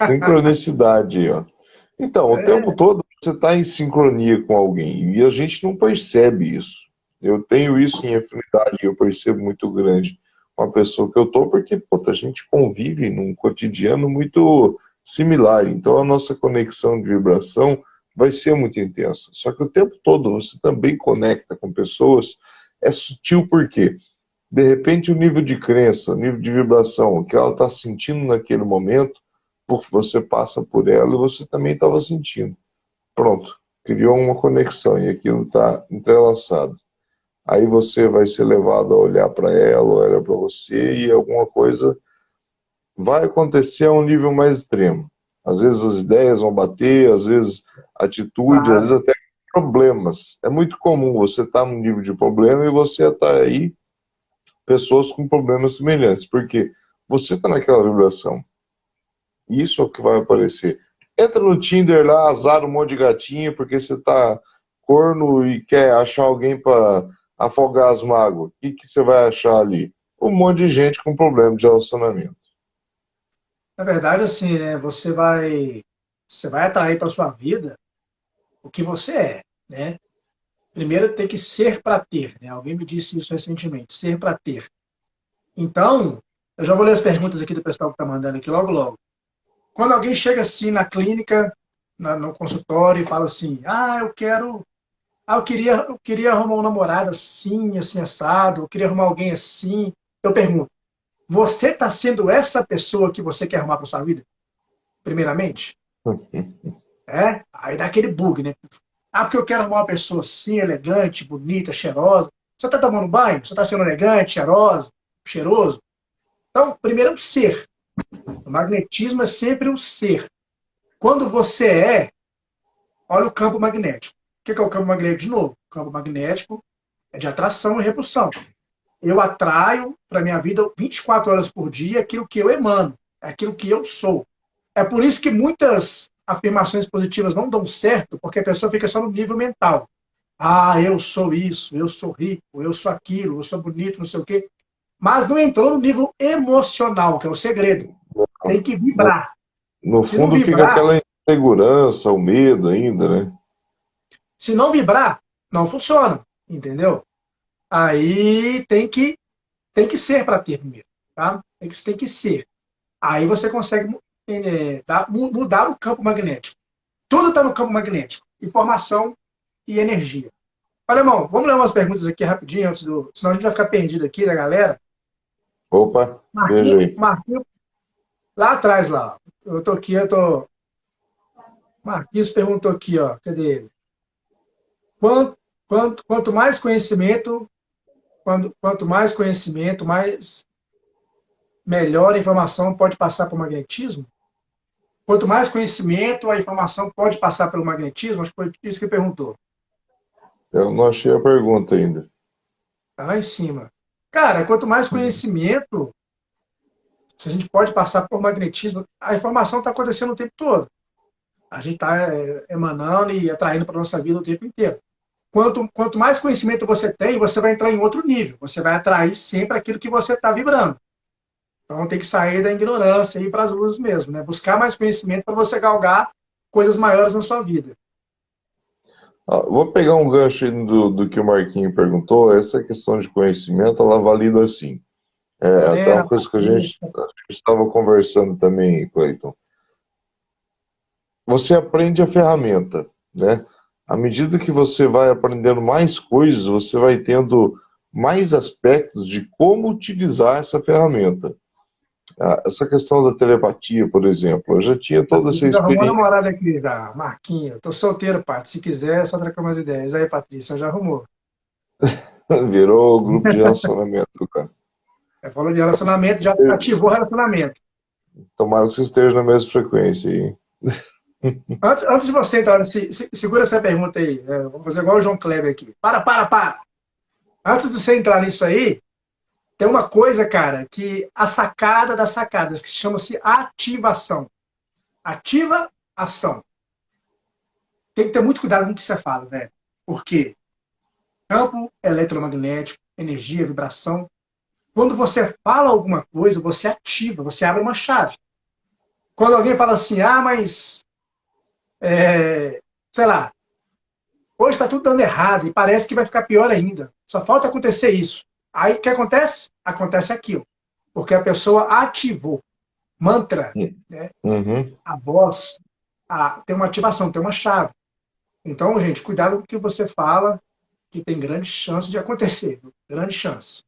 sincronicidade, ó. Então, o tempo todo você está em sincronia com alguém e a gente não percebe isso. Eu tenho isso em afinidade, eu percebo muito grande com a pessoa que eu tô, porque puta, a gente convive num cotidiano muito similar. Então, a nossa conexão de vibração vai ser muito intensa. Só que o tempo todo você também conecta com pessoas. É sutil porque, de repente, o nível de crença, o nível de vibração, o que ela está sentindo naquele momento, porque você passa por ela e você também estava sentindo. Pronto, criou uma conexão e aquilo está entrelaçado. Aí você vai ser levado a olhar para ela, olhar para você e alguma coisa vai acontecer a um nível mais extremo. Às vezes as ideias vão bater, às vezes atitude, às vezes Claro. até problemas. É muito comum você estar num nível de problema e você estar aí pessoas com problemas semelhantes, porque você está naquela vibração. Isso é o que vai aparecer. Entra no Tinder lá, azar um monte de gatinho, porque você tá corno e quer achar alguém para afogar as mágoas. O que, que você vai achar ali? Um monte de gente com problema de relacionamento. Na verdade, assim, né, você vai atrair para sua vida o que você é, né? Primeiro tem que ser para ter, né? Alguém me disse isso recentemente, ser para ter. Então, eu já vou ler as perguntas aqui do pessoal que está mandando aqui logo, logo. Quando alguém chega assim na clínica, no consultório, e fala assim, eu queria arrumar um namorado assim, assim, assado, eu queria arrumar alguém assim. Eu pergunto, você está sendo essa pessoa que você quer arrumar para sua vida? Primeiramente? É? Aí dá aquele bug, né? Ah, porque eu quero arrumar uma pessoa assim, elegante, bonita, cheirosa. Você está tomando banho? Você está sendo elegante, cheirosa, cheiroso? Então, primeiro é um ser. O magnetismo é sempre um ser. Quando você é, olha o campo magnético. O que é o campo magnético de novo? O campo magnético é de atração e repulsão. Eu atraio para a minha vida 24 horas por dia aquilo que eu emano, aquilo que eu sou. É por isso que muitas afirmações positivas não dão certo, porque a pessoa fica só no nível mental. Ah, eu sou isso, eu sou rico, eu sou aquilo, eu sou bonito, não sei o quê. Mas não entrou no nível emocional, que é o segredo. Tem que No, vibrar. no Se não fundo fica vibrar, aquela insegurança, o medo ainda, né? se não vibrar, não funciona, entendeu? Aí tem que ser para ter primeiro, tá? Tem que ser. Aí você consegue mudar o campo magnético. Tudo está no campo magnético. Informação e energia. Olha, irmão, vamos ler umas perguntas aqui rapidinho, senão a gente vai ficar perdido aqui da galera. Opa, veja aí. Marquinhos, lá atrás, lá. Eu tô aqui, eu tô. Marquinhos perguntou aqui, ó. Cadê ele? Quanto mais conhecimento, quanto mais conhecimento, mais melhor a informação pode passar para o magnetismo? Quanto mais conhecimento, a informação pode passar pelo magnetismo? Acho que foi isso que ele perguntou. Eu não achei a pergunta ainda. Está lá em cima. Cara, quanto mais conhecimento, se a gente pode passar por magnetismo, a informação está acontecendo o tempo todo. A gente está emanando e atraindo para a nossa vida o tempo inteiro. Quanto mais conhecimento você tem, você vai entrar em outro nível. Você vai atrair sempre aquilo que você está vibrando. Então tem que sair da ignorância e ir para as luzes mesmo, né? Buscar mais conhecimento para você galgar coisas maiores na sua vida. Vou pegar um gancho aí do que o Marquinho perguntou. Essa questão de conhecimento, ela valida assim. Até uma Galera, coisa que a gente estava conversando também, Cleiton. Você aprende a ferramenta, né? À medida que você vai aprendendo mais coisas, você vai tendo mais aspectos de como utilizar essa ferramenta. Essa questão da telepatia, por exemplo, eu já tinha toda essa Patrícia já arrumou a experiência. namorada aqui já, Marquinho. Tô solteiro, Paty. Se quiser, é só trocar umas ideias. Aí, Patrícia, já arrumou. Virou grupo de relacionamento, cara. Falou de relacionamento, já ativou o relacionamento. Tomara que você esteja na mesma frequência aí. Antes de você entrar, segura essa pergunta aí. Vou fazer igual o João Kleber aqui. Para. Antes de você entrar nisso aí, tem uma coisa, cara, que a sacada das sacadas, que chama-se ativação. Ativa ação. Tem que ter muito cuidado com o que você fala, velho. Por quê? Campo eletromagnético, energia, vibração. Quando você fala alguma coisa, você ativa, você abre uma chave. Quando alguém fala assim, mas, sei lá, hoje está tudo dando errado e parece que vai ficar pior ainda. Só falta acontecer isso. Aí o que acontece? Acontece aquilo. Porque a pessoa ativou. Mantra, né? Uhum. A voz tem uma ativação, tem uma chave. Então, gente, cuidado com o que você fala, que tem grande chance de acontecer. Grande chance.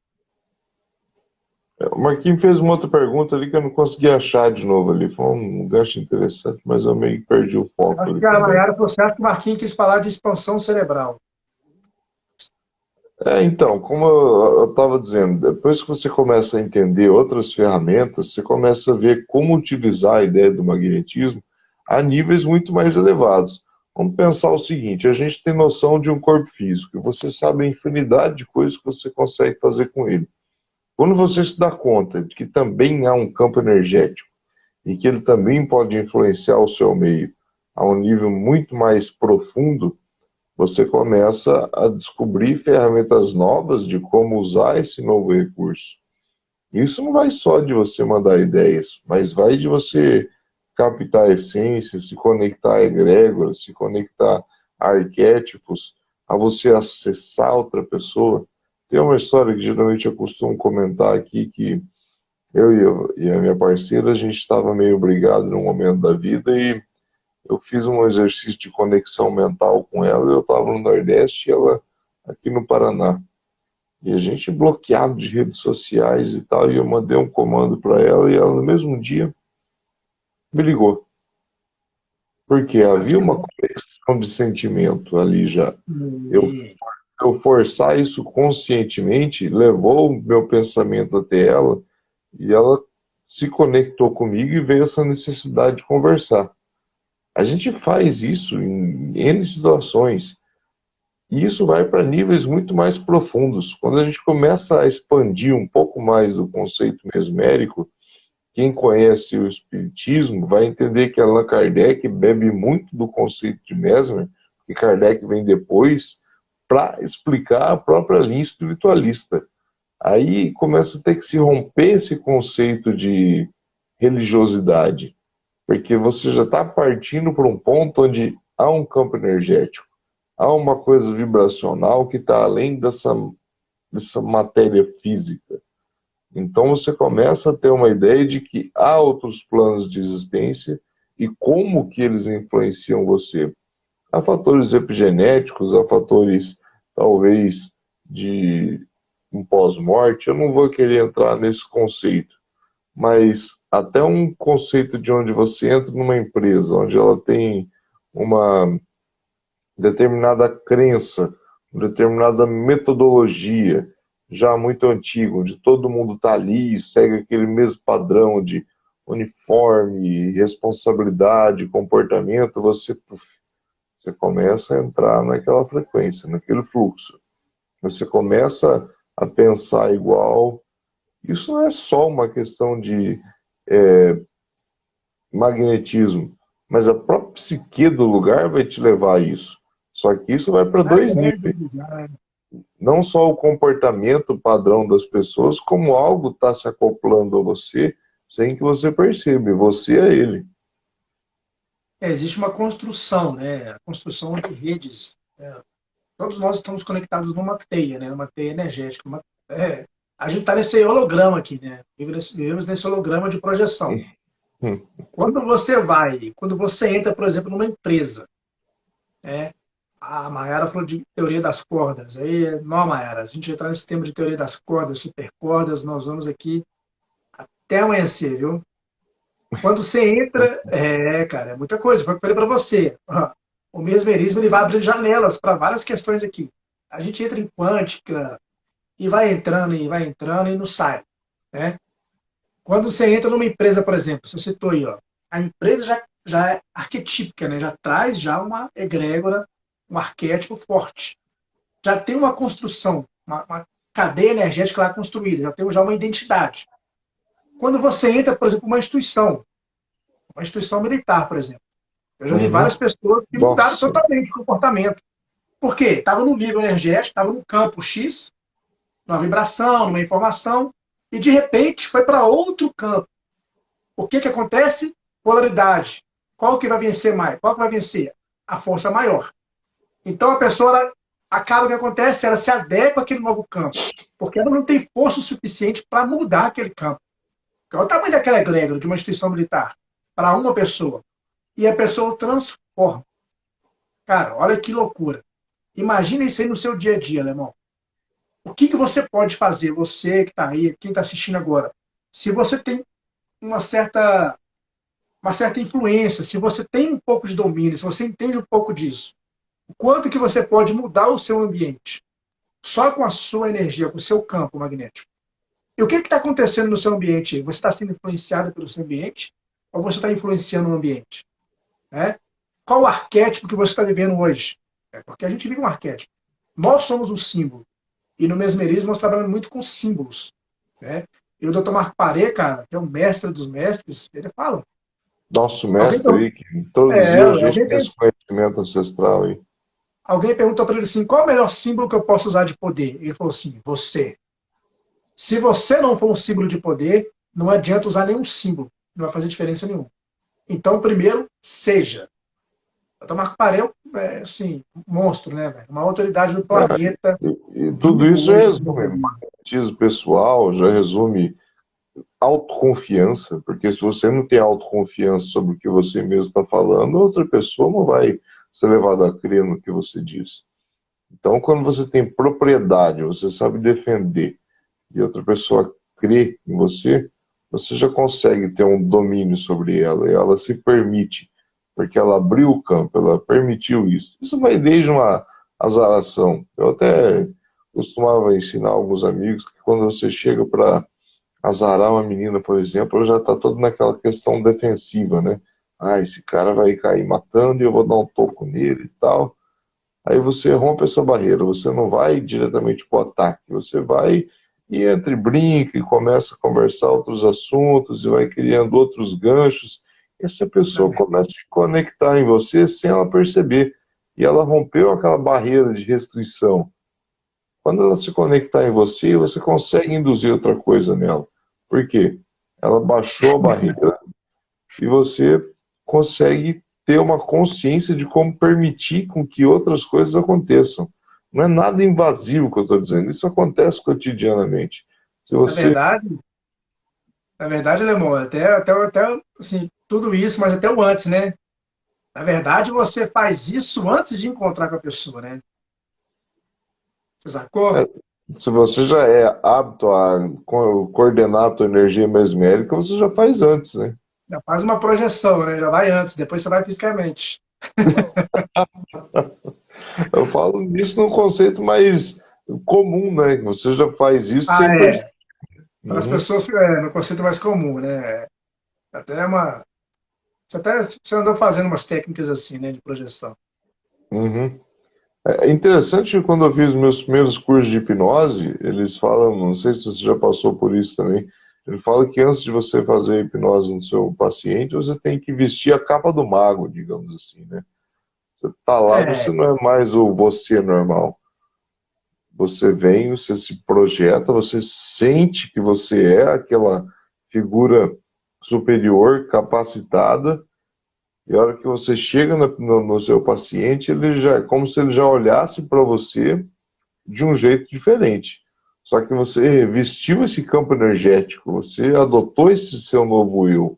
O Marquinhos fez uma outra pergunta ali que eu não consegui achar de novo ali. Foi um gancho interessante, mas eu meio que perdi o foco Acho ali que a também. Mayara falou certo que o Marquinhos quis falar de expansão cerebral. Então, como eu estava dizendo, depois que você começa a entender outras ferramentas, você começa a ver como utilizar a ideia do magnetismo a níveis muito mais elevados. Vamos pensar o seguinte: a gente tem noção de um corpo físico, e você sabe a infinidade de coisas que você consegue fazer com ele. Quando você se dá conta de que também há um campo energético, e que ele também pode influenciar o seu meio a um nível muito mais profundo, você começa a descobrir ferramentas novas de como usar esse novo recurso. Isso não vai só de você mandar ideias, mas vai de você captar a essência, se conectar a egrégoras, se conectar a arquétipos, a você acessar outra pessoa. Tem uma história que geralmente eu costumo comentar aqui, que eu e a minha parceira, a gente estava meio brigado num momento da vida e eu fiz um exercício de conexão mental com ela. Eu estava no Nordeste e ela aqui no Paraná. E a gente bloqueado de redes sociais e tal, e eu mandei um comando para ela e ela no mesmo dia me ligou. Porque havia uma conexão de sentimento ali já. Eu, E- eu forçar isso conscientemente levou o meu pensamento até ela e ela se conectou comigo e veio essa necessidade de conversar. A gente faz isso em N situações. E isso vai para níveis muito mais profundos. Quando a gente começa a expandir um pouco mais o conceito mesmérico, quem conhece o Espiritismo vai entender que Allan Kardec bebe muito do conceito de Mesmer, que Kardec vem depois, para explicar a própria linha espiritualista. Aí começa a ter que se romper esse conceito de religiosidade, porque você já está partindo para um ponto onde há um campo energético, há uma coisa vibracional que está além dessa matéria física. Então você começa a ter uma ideia de que há outros planos de existência e como que eles influenciam você. Há fatores epigenéticos, há fatores talvez de um pós-morte. Eu não vou querer entrar nesse conceito, mas até um conceito de onde você entra numa empresa, onde ela tem uma determinada crença, uma determinada metodologia, já muito antigo, onde todo mundo está ali e segue aquele mesmo padrão de uniforme, responsabilidade, comportamento, você começa a entrar naquela frequência, naquele fluxo. Você começa a pensar igual. Isso não é só uma questão de magnetismo, mas a própria psique do lugar vai te levar a isso. Só que isso vai para dois níveis. Não só o comportamento padrão das pessoas, como algo está se acoplando a você sem que você perceba, e você é ele. Existe uma construção, né? A construção de redes. Todos nós estamos conectados numa teia, né? Uma teia energética. A gente está nesse holograma aqui, né? Vivemos nesse holograma de projeção. Quando você entra, por exemplo, numa empresa, né? A Mayara falou de teoria das cordas. Aí, não, Mayara, a gente entrar nesse tema de teoria das cordas, supercordas, nós vamos aqui até amanhecer, viu? Quando você entra, cara, é muita coisa. Foi o que eu falei para você. O mesmerismo ele vai abrir janelas para várias questões aqui. A gente entra em quântica e vai entrando e não sai, né? Quando você entra numa empresa, por exemplo, você citou aí, ó, a empresa já é arquetípica, né? Já traz já uma egrégora, um arquétipo forte. Já tem uma construção, uma cadeia energética lá construída, já tem já uma identidade. Quando você entra, por exemplo, uma instituição militar, por exemplo, eu já vi Uhum. várias pessoas que mudaram Nossa. totalmente o comportamento. Por quê? Estava no nível energético, estava no campo X, numa vibração, numa informação, e de repente foi para outro campo. O que acontece? Polaridade. Qual que vai vencer mais? Qual que vai vencer? A força maior. Então a pessoa, acaba o que acontece, ela se adequa àquele novo campo, porque ela não tem força suficiente para mudar aquele campo. Qual é o tamanho daquela egrégora de uma instituição militar para uma pessoa? E a pessoa transforma. Cara, olha que loucura. Imagina isso aí no seu dia a dia, Alemão. O que você pode fazer, você que está aí, quem está assistindo agora, se você tem uma certa, uma certa influência, se você tem um pouco de domínio, se você entende um pouco disso, o quanto que você pode mudar o seu ambiente só com a sua energia, com o seu campo magnético. E o que está acontecendo no seu ambiente? Você está sendo influenciado pelo seu ambiente ou você está influenciando o ambiente? Né? Qual o arquétipo que você está vivendo hoje? Porque a gente vive um arquétipo. Nós somos um símbolo. E no mesmerismo nós trabalhamos muito com símbolos. Né? E o Dr. Marco Paré, cara, que é o mestre dos mestres, ele fala, Nosso Alguém, mestre aí, que introduziu a gente alguém, nesse conhecimento ancestral aí. alguém perguntou para ele assim, qual é o melhor símbolo que eu posso usar de poder? Ele falou assim, você. Se você não for um símbolo de poder, não adianta usar nenhum símbolo. Não vai fazer diferença nenhuma. Então, primeiro, seja. Então, Marco Aurélio é, assim, um monstro, né, velho? Uma autoridade do Ah, planeta, e tudo vivo isso já hoje. resume magnetismo pessoal, já resume autoconfiança, porque se você não tem autoconfiança sobre o que você mesmo está falando, outra pessoa não vai ser levada a crer no que você diz. Então, quando você tem propriedade, você sabe defender, e outra pessoa crê em você, você já consegue ter um domínio sobre ela, e ela se permite, porque ela abriu o campo, ela permitiu isso. Isso vai desde uma azaração. Eu até costumava ensinar alguns amigos que quando você chega para azarar uma menina, por exemplo, ela já está toda naquela questão defensiva, né? Ah, esse cara vai cair matando e eu vou dar um toco nele e tal. Aí você rompe essa barreira, você não vai diretamente para o ataque, você vai e entre brinca e começa a conversar outros assuntos e vai criando outros ganchos. E essa pessoa começa a se conectar em você sem ela perceber. E ela rompeu aquela barreira de restrição. Quando ela se conectar em você, você consegue induzir outra coisa nela. Por quê? Ela baixou a barreira e você consegue ter uma consciência de como permitir com que outras coisas aconteçam. Não é nada invasivo que eu estou dizendo, isso acontece cotidianamente. Se Na você. verdade, na verdade, Alemão, até assim, tudo isso, mas até o antes, né? Na verdade, você faz isso antes de encontrar com a pessoa, né? Você sacou? é, Se você já é apto a coordenar a tua energia mesmérica, você já faz antes, né? Já faz uma projeção, né? Já vai antes, depois você vai fisicamente. Eu falo nisso num conceito mais comum, né? Você já faz isso Ah, sem perceber. é. Para as Uhum, pessoas, no conceito mais comum, né? Até uma. Você andou fazendo umas técnicas assim, né? De projeção. uhum. É interessante que quando eu fiz meus primeiros cursos de hipnose, eles falam, não sei se você já passou por isso também, ele fala que antes de você fazer hipnose no seu paciente, você tem que vestir a capa do mago, digamos assim, né? Você tá lá, você É, não é mais o você normal. Você vem, você se projeta, você sente que você é aquela figura superior, capacitada, e a hora que você chega no seu paciente, ele já é como se ele já olhasse para você de um jeito diferente. Só que você vestiu esse campo energético, você adotou esse seu novo eu.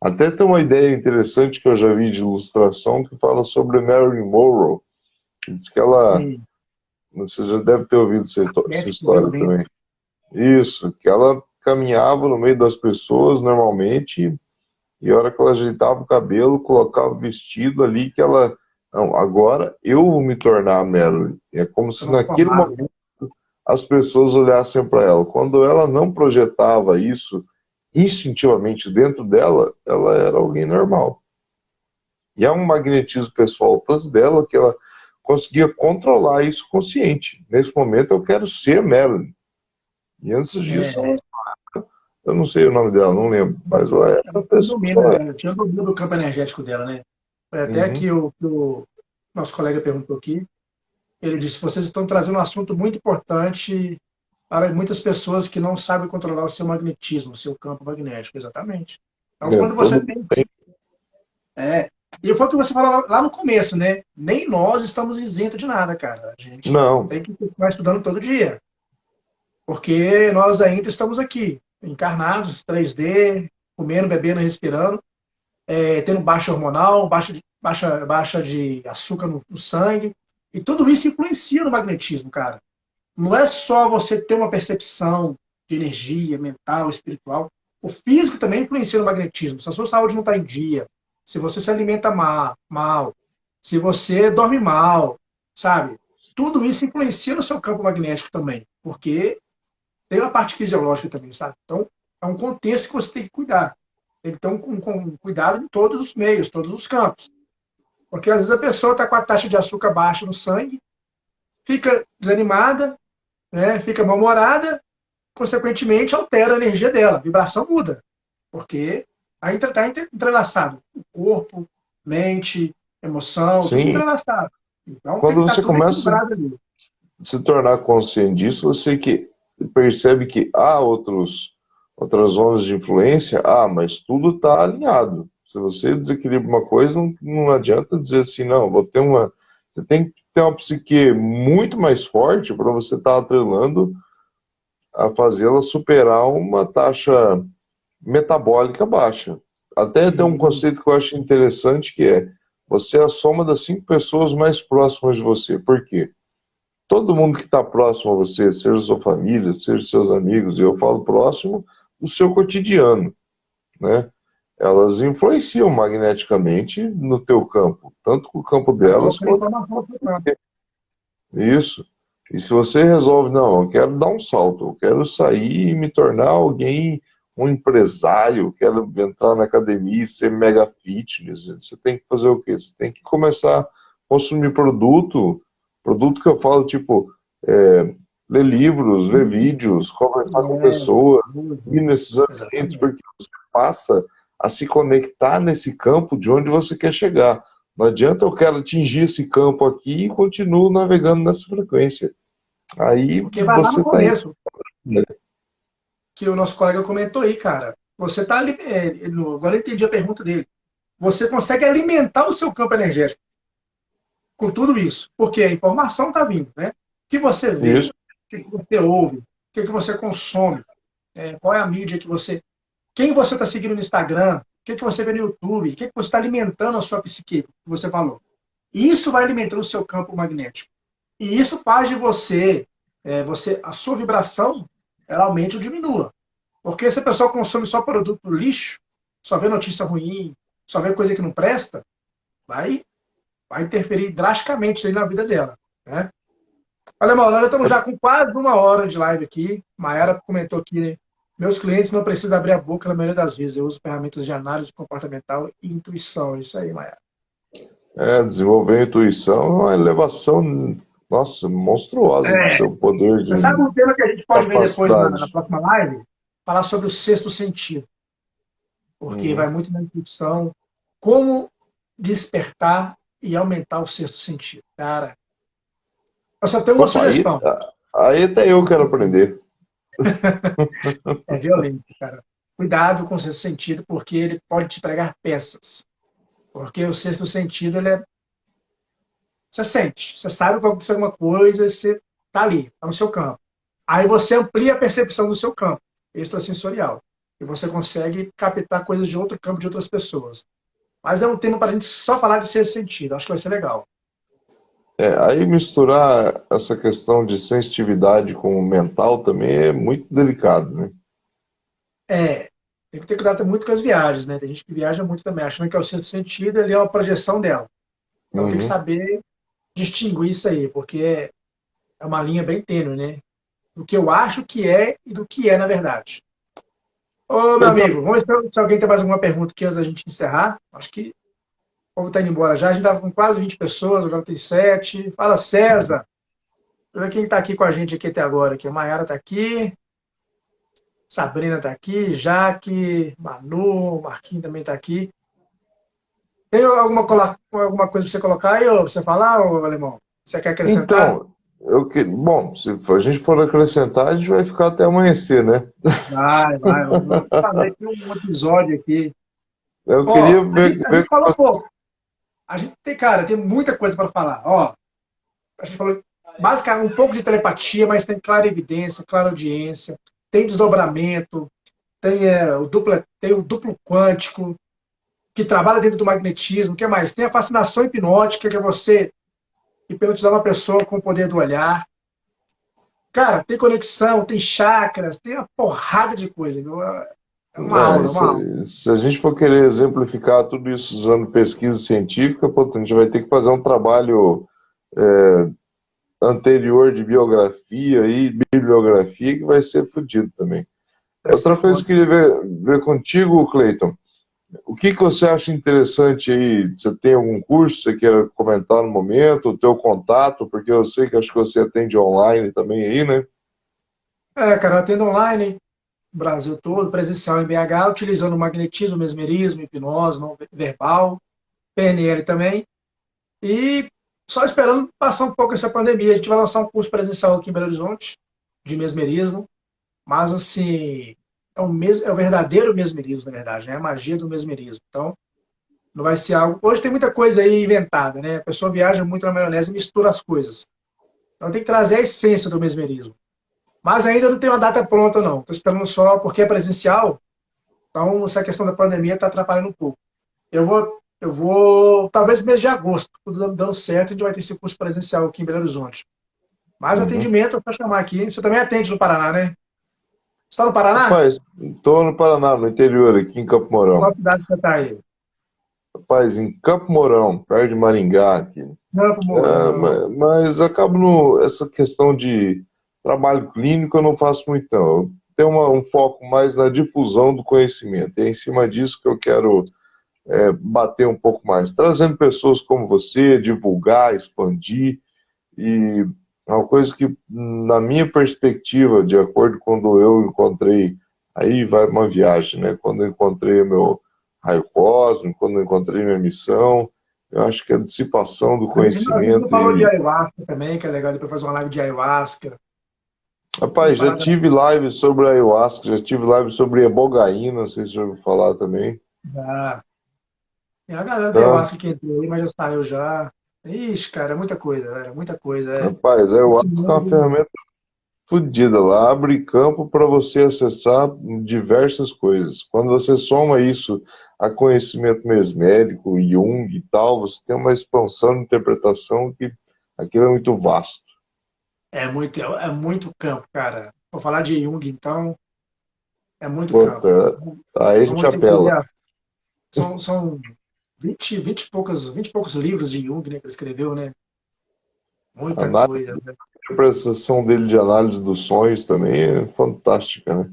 Até tem uma ideia interessante que eu já vi de ilustração que fala sobre Marilyn Monroe. Diz que ela, sim. você já deve ter ouvido essa Médico história violento. também. Isso, que ela caminhava no meio das pessoas normalmente e a hora que ela ajeitava o cabelo, colocava o vestido ali que ela, não, agora eu vou me tornar a Marilyn. É como se naquele Transformado. momento as pessoas olhassem para ela. Quando ela não projetava isso instintivamente dentro dela, ela era alguém normal. E é um magnetismo pessoal tanto dela que ela conseguia controlar isso consciente. Nesse momento eu quero ser Marilyn. E antes disso, É, eu não sei o nome dela, não lembro, mas ela era uma pessoa. tinha domínio do campo energético dela, né? Foi até Uhum, que o nosso colega perguntou aqui. Ele disse: vocês estão trazendo um assunto muito importante para muitas pessoas que não sabem controlar o seu magnetismo, o seu campo magnético. Exatamente. Então, quando você todo tem. É, e foi o que você falou lá no começo, né? Nem nós estamos isentos de nada, cara. A gente não, tem que continuar estudando todo dia, porque nós ainda estamos aqui, encarnados, 3D, comendo, bebendo, respirando, tendo baixa hormonal, baixa de açúcar no sangue, e tudo isso influencia no magnetismo, cara. Não é só você ter uma percepção de energia mental, espiritual. O físico também influencia no magnetismo. Se a sua saúde não está em dia, se você se alimenta mal, se você dorme mal, sabe? Tudo isso influencia no seu campo magnético também, porque tem a parte fisiológica também, sabe? Então, é um contexto que você tem que cuidar. Tem que ter um cuidado em todos os meios, todos os campos. Porque às vezes a pessoa está com a taxa de açúcar baixa no sangue, fica desanimada, né? Fica mal-humorada, consequentemente altera a energia dela, a vibração muda, porque Aí está entrelaçado. O corpo, mente, emoção, tudo Sim, entrelaçado. Então tem quando que estar você tudo começa equilibrado ali. a se tornar consciente disso, você que percebe que há outras zonas de influência, mas tudo está alinhado. Se você desequilibra uma coisa, não adianta dizer assim, não, vou ter uma. Você tem que ter uma psique muito mais forte para você estar atrelando a fazê-la superar uma taxa metabólica baixa. Até tem um E, conceito que eu acho interessante que é você é a soma das 5 pessoas mais próximas de você. Por quê? Todo mundo que está próximo a você, seja sua família, seja seus amigos, e eu falo próximo, o seu cotidiano, né? Elas influenciam magneticamente no teu campo, tanto o campo delas colocando quanto informação para o campo. isso. E se você resolve, não, eu quero dar um salto, eu quero sair e me tornar alguém, um empresário, quero entrar na academia e ser mega fitness, você tem que fazer o quê? Você tem que começar a consumir produto que eu falo, tipo, ler livros, ver vídeos, conversar com É, pessoas, ir nesses ambientes, exatamente. porque você passa a se conectar nesse campo de onde você quer chegar. Não adianta eu quero atingir esse campo aqui e continuo navegando nessa frequência. Aí Porque vai lá no você está indo. começo, que o nosso colega comentou aí, cara. Você está ali. Agora eu entendi a pergunta dele. Você consegue alimentar o seu campo energético com tudo isso. Porque a informação está vindo, né? O que você vê, Isso. o que você ouve, o que você consome, qual é a mídia que você. Quem você está seguindo no Instagram, o que você vê no YouTube, o que você está alimentando a sua psique, que você falou. Isso vai alimentando o seu campo magnético. E isso faz de a sua vibração, ela aumente ou diminua. Porque se a pessoa consome só produto lixo, só vê notícia ruim, só vê coisa que não presta, vai, vai interferir drasticamente na vida dela. Né? Olha, Mauro, nós já estamos já com quase 1 hora de live aqui. Mayara comentou aqui, né? Meus clientes não precisam abrir a boca na maioria das vezes. Eu uso ferramentas de análise comportamental e intuição. Isso aí, Mayara. Desenvolver a intuição é uma elevação, nossa, monstruosa do seu poder Você sabe de um tema que a gente pode ver depois na capacidade. próxima live? Falar sobre o sexto sentido. Porque vai Uhum. muito na intuição. Como despertar e aumentar o sexto sentido. Cara, eu só tenho uma Opa, aí, sugestão. aí até eu quero aprender. É violento, cara. Cuidado com o sexto sentido, porque ele pode te pregar peças. Porque o sexto sentido, ele é. Você sente, você sabe que vai acontecer alguma coisa, você está ali, está no seu campo. Aí você amplia a percepção do seu campo extrasensorial. E você consegue captar coisas de outro campo, de outras pessoas. Mas é um tema para a gente só falar de sexto sentido. Acho que vai ser legal. Aí misturar essa questão de sensitividade com o mental também é muito delicado, né? É, tem que ter cuidado muito com as viagens, né? Tem gente que viaja muito também, achando que é o sexto sentido, ele é a projeção dela. Então tem que Uhum. saber distinguir isso aí, porque é uma linha bem tênue, né? Do que eu acho que é e do que é na verdade. Ô, meu Então, amigo, vamos ver se alguém tem mais alguma pergunta aqui antes da gente encerrar. Acho que o povo está indo embora já. A gente estava com quase 20 pessoas, agora tem 7. Fala, César. Deixa eu ver quem está aqui com a gente aqui até agora. Aqui. A Mayara está aqui, Sabrina está aqui, Jaque, Manu, Marquinhos também está aqui. Tem alguma coisa para você colocar aí, ou você falar, ô, Alemão? Você quer acrescentar? então, bom, se a gente for acrescentar, a gente vai ficar até amanhecer, né? Vai, vai. Vamos fazer aqui um episódio aqui. Eu queria Ó, ver, a ver gente com falou você. pouco. A gente tem, cara, tem muita coisa para falar. Ó, a gente falou basicamente um pouco de telepatia, mas tem clarividência, clareaudiência, tem desdobramento, tem o duplo quântico, que trabalha dentro do magnetismo, o que mais? Tem a fascinação hipnótica, que é você hipnotizar uma pessoa com o poder do olhar. Cara, tem conexão, tem chakras, tem uma porrada de coisa. Viu? É uma aula, uma aula. Se a gente for querer exemplificar tudo isso usando pesquisa científica, pô, a gente vai ter que fazer um trabalho anterior de biografia e bibliografia que vai ser fodido também. Vai ser Outra coisa foda. que eu queria ver contigo, Cleiton, o que você acha interessante aí? Você tem algum curso que você queira comentar no momento, o teu contato, porque eu sei que acho que você atende online também aí, né? Cara, eu atendo online. no Brasil todo, presencial em BH, utilizando magnetismo, mesmerismo, hipnose não verbal, PNL também. E só esperando passar um pouco essa pandemia. A gente vai lançar um curso presencial aqui em Belo Horizonte, de mesmerismo, mas assim, é o verdadeiro mesmerismo, na verdade, né? É a magia do mesmerismo. Então, não vai ser algo. Hoje tem muita coisa aí inventada, né? A pessoa viaja muito na maionese e mistura as coisas. Então tem que trazer a essência do mesmerismo. Mas ainda não tem uma data pronta, não. Estou esperando só, porque é presencial, então essa questão da pandemia está atrapalhando um pouco. Talvez no mês de agosto, tudo dando certo, a gente vai ter esse curso presencial aqui em Belo Horizonte. Mas Uhum. atendimento, é para chamar aqui. Você também atende no Paraná, né? Você está no Paraná? Rapaz, estou no Paraná, no interior, aqui em Campo Qual Mourão. cidade você está aí? Rapaz, em Campo Mourão, perto de Maringá, aqui. Campo Mourão. Mas acabo no, essa questão de trabalho clínico eu não faço muito, não. Eu tenho um foco mais na difusão do conhecimento. E é em cima disso que eu quero bater um pouco mais. Trazendo pessoas como você, divulgar, expandir. E é uma coisa que, na minha perspectiva, de acordo com quando eu encontrei, aí vai uma viagem, né? Quando eu encontrei o meu raio cósmico, quando eu encontrei minha missão, eu acho que a dissipação do A gente não conhecimento falou de e, ayahuasca também, que é legal depois fazer uma live de ayahuasca. Tem rapaz, já parada tive live sobre ayahuasca, já tive live sobre ebogaína, não sei se você já ouviu falar também. já. Tem a galera da Então, ayahuasca que entrou aí, mas já saiu já. Ixi, cara, é muita coisa, velho, é muita coisa. rapaz, a Esse ayahuasca é uma mundo ferramenta fodida, ela abre campo para você acessar diversas coisas. Quando você soma isso a conhecimento mesmérico, Jung e tal, você tem uma expansão de interpretação que aquilo é muito vasto. é muito campo, cara. Vou falar de Jung, então, é muito campo. Puta, aí a gente Vamos ter que apela. ver. São 20 e poucos livros de Jung, né, que ele escreveu, né? A Muita coisa, né? interpretação dele de análise dos sonhos também é fantástica, né?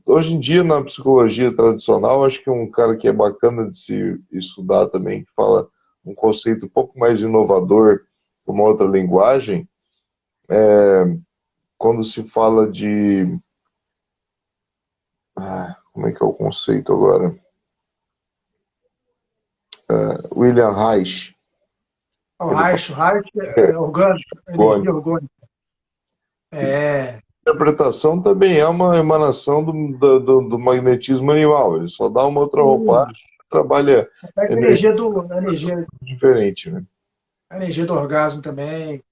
Hoje em dia, na psicologia tradicional, acho que um cara que é bacana de se estudar também, que fala um conceito um pouco mais inovador, com uma outra linguagem, quando se fala de... como é que é o conceito agora? William Reich, O ele fala Reich é orgânico, que energia orgânica. É, a interpretação também é uma emanação do magnetismo animal, ele só dá uma outra roupagem, e trabalha pega energia diferente, né? a energia do orgasmo também.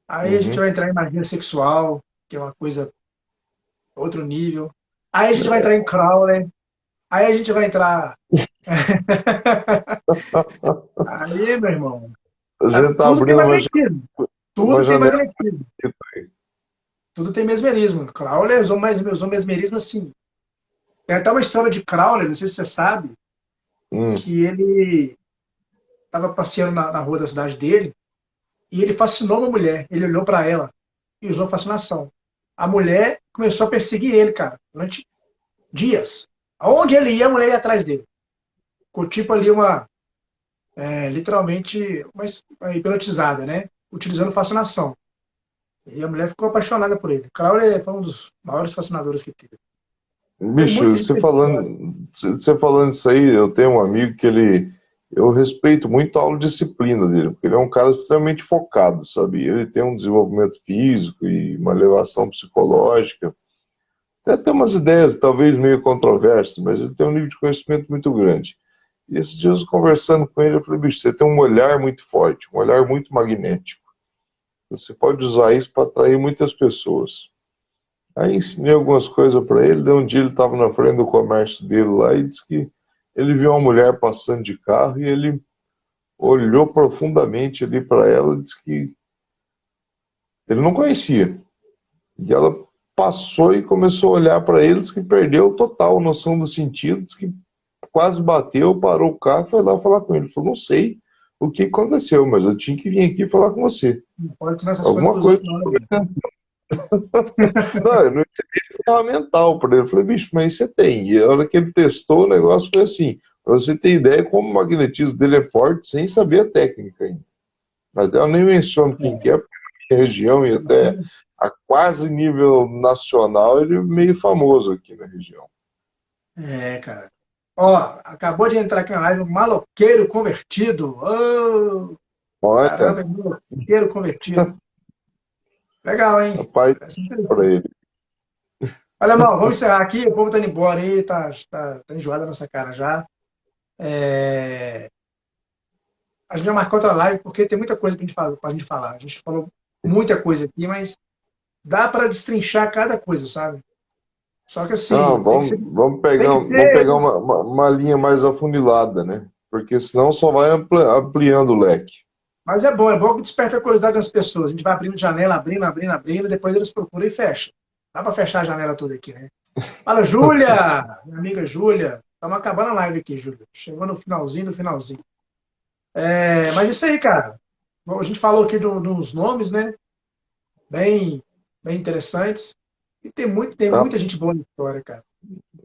Aí a gente Uhum. vai entrar em magia sexual, que é uma coisa, outro nível. Aí a gente vai entrar em Crowley. Aí a gente vai entrar. Aí, meu irmão, A gente está tudo tem abrindo magnetismo. uma Tudo tem janela. magnetismo. Tudo tem mesmerismo. Crowley usou mesmerismo assim. Tem até uma história de Crowley, não sei se você sabe, Hum. que ele estava passeando na rua da cidade dele e ele fascinou uma mulher. Ele olhou para ela e usou fascinação. A mulher começou a perseguir ele, cara, durante dias. Aonde ele ia, a mulher ia atrás dele. Ficou tipo ali literalmente, uma hipnotizada, né? Utilizando fascinação. E a mulher ficou apaixonada por ele. Crowley foi um dos maiores fascinadores que teve. Tem Bicho, muita gente que você falando isso aí, eu tenho um amigo que eu respeito muito a autodisciplina dele, porque ele é um cara extremamente focado, sabe? Ele tem um desenvolvimento físico e uma elevação psicológica. Tem até umas ideias, talvez meio controversas, mas ele tem um nível de conhecimento muito grande. E esses dias, conversando com ele, eu falei, bicho, você tem um olhar muito forte, um olhar muito magnético. Você pode usar isso para atrair muitas pessoas. Aí ensinei algumas coisas para ele. Daí um dia ele estava na frente do comércio dele lá e disse que ele viu uma mulher passando de carro e ele olhou profundamente ali para ela e disse que ele não conhecia. E ela passou e começou a olhar para ele, disse que perdeu total noção do sentido, disse que quase bateu, parou o carro e foi lá falar com ele. Ele falou, não sei o que aconteceu, mas eu tinha que vir aqui falar com você. não pode ensinar essas coisas Alguma para os coisa. outros, não, né, velho? Não, eu não entendi ferramental para ele. Eu falei, bicho, mas você tem. E a hora que ele testou, o negócio foi assim. Para você ter ideia como o magnetismo dele é forte sem saber a técnica ainda. Mas eu nem menciono quem que é, região e até a quase nível nacional, ele é meio famoso aqui na região. É, cara. Ó, acabou de entrar aqui na live, o maloqueiro convertido. Ô, caramba, Olha, é maloqueiro convertido. Legal, hein? rapaz, Parece para interessante. ele. Olha, irmão, vamos encerrar aqui. O povo tá indo embora aí, tá enjoado a nossa cara já. É, a gente vai marcar outra live porque tem muita coisa pra gente falar. A gente falou muita coisa aqui, mas dá para destrinchar cada coisa, sabe? Só que Não, assim, tem vamos que ter. pegar uma linha mais afunilada, né? Porque senão só vai ampliando o leque. Mas é bom que desperta a curiosidade das pessoas. A gente vai abrindo janela, abrindo, depois eles procuram e fecham. Dá para fechar a janela toda aqui, né? Fala, Júlia! Minha amiga Júlia. Estamos acabando a live aqui, Júlia. Chegou no finalzinho do finalzinho. Mas isso aí, cara. Bom, a gente falou aqui de uns nomes, né? Bem, bem interessantes. E tem Ra- muita gente boa na história, cara.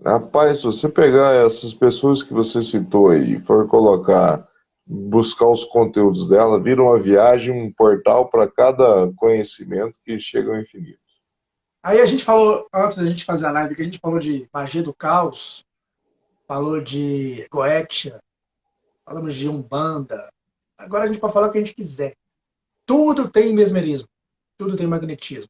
Rapaz, se você pegar essas pessoas que você citou aí e for colocar, buscar os conteúdos dela, vira uma viagem, um portal para cada conhecimento que chega ao infinito. Aí a gente falou, antes da gente fazer a live, que a gente falou de magia do caos, falou de Goetia, falamos de Umbanda. Agora a gente pode falar o que a gente quiser. Tudo tem mesmerismo, tudo tem magnetismo.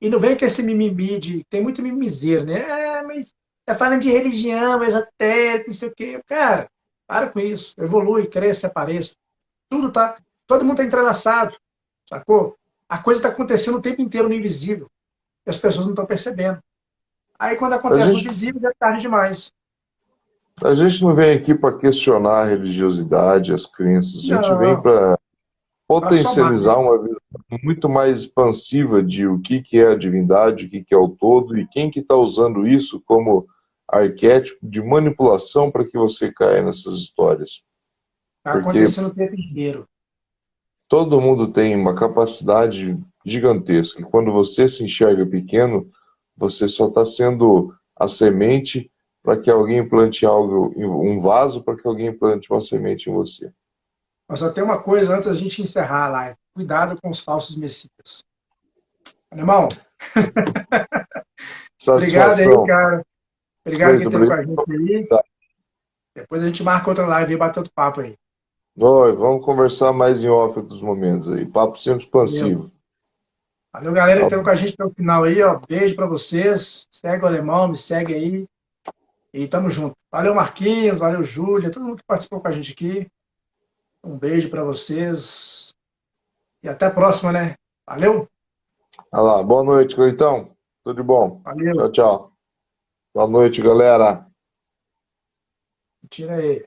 E não vem com esse mimimi de. Tem muito mimizeiro, né? Mas tá falando de religião, esotérico, não sei o quê. Cara, para com isso. Evolui, cresce, apareça. Tudo tá. Todo mundo tá entrelaçado, sacou? A coisa está acontecendo o tempo inteiro no invisível. E as pessoas não estão percebendo. Aí quando A acontece no gente, visível, já é tarde demais. a gente não vem aqui para questionar a religiosidade, as crenças, a gente vem Não, para para somar, né? potencializar uma visão muito mais expansiva de o que é a divindade, o que é o todo e quem que está usando isso como arquétipo de manipulação para que você caia nessas histórias. Está Porque acontecendo o tempo inteiro. todo mundo tem uma capacidade gigantesca e quando você se enxerga pequeno, você só está sendo a semente para que alguém plante algo, um vaso para que alguém plante uma semente em você. Mas só tem uma coisa antes da gente encerrar a live. Cuidado com os falsos messias. Alemão, obrigado aí, Satisfação. cara. Obrigado quem Cleito, esteve com obrigado. a gente aí. Depois a gente marca outra live e bate outro papo aí. Oi, vamos conversar mais em off dos momentos aí. Papo sempre Valeu. expansivo. Valeu, galera que Tá? esteve com a gente até o final aí, ó. Beijo pra vocês. Segue o Alemão, me segue aí. E tamo junto. Valeu, Marquinhos. Valeu, Júlia. Todo mundo que participou com a gente aqui. Um beijo pra vocês. E até a próxima, né? Valeu. Olha lá. Boa noite, Cleitão. Tudo de bom. Valeu. Tchau, tchau. Boa noite, galera. Tira aí.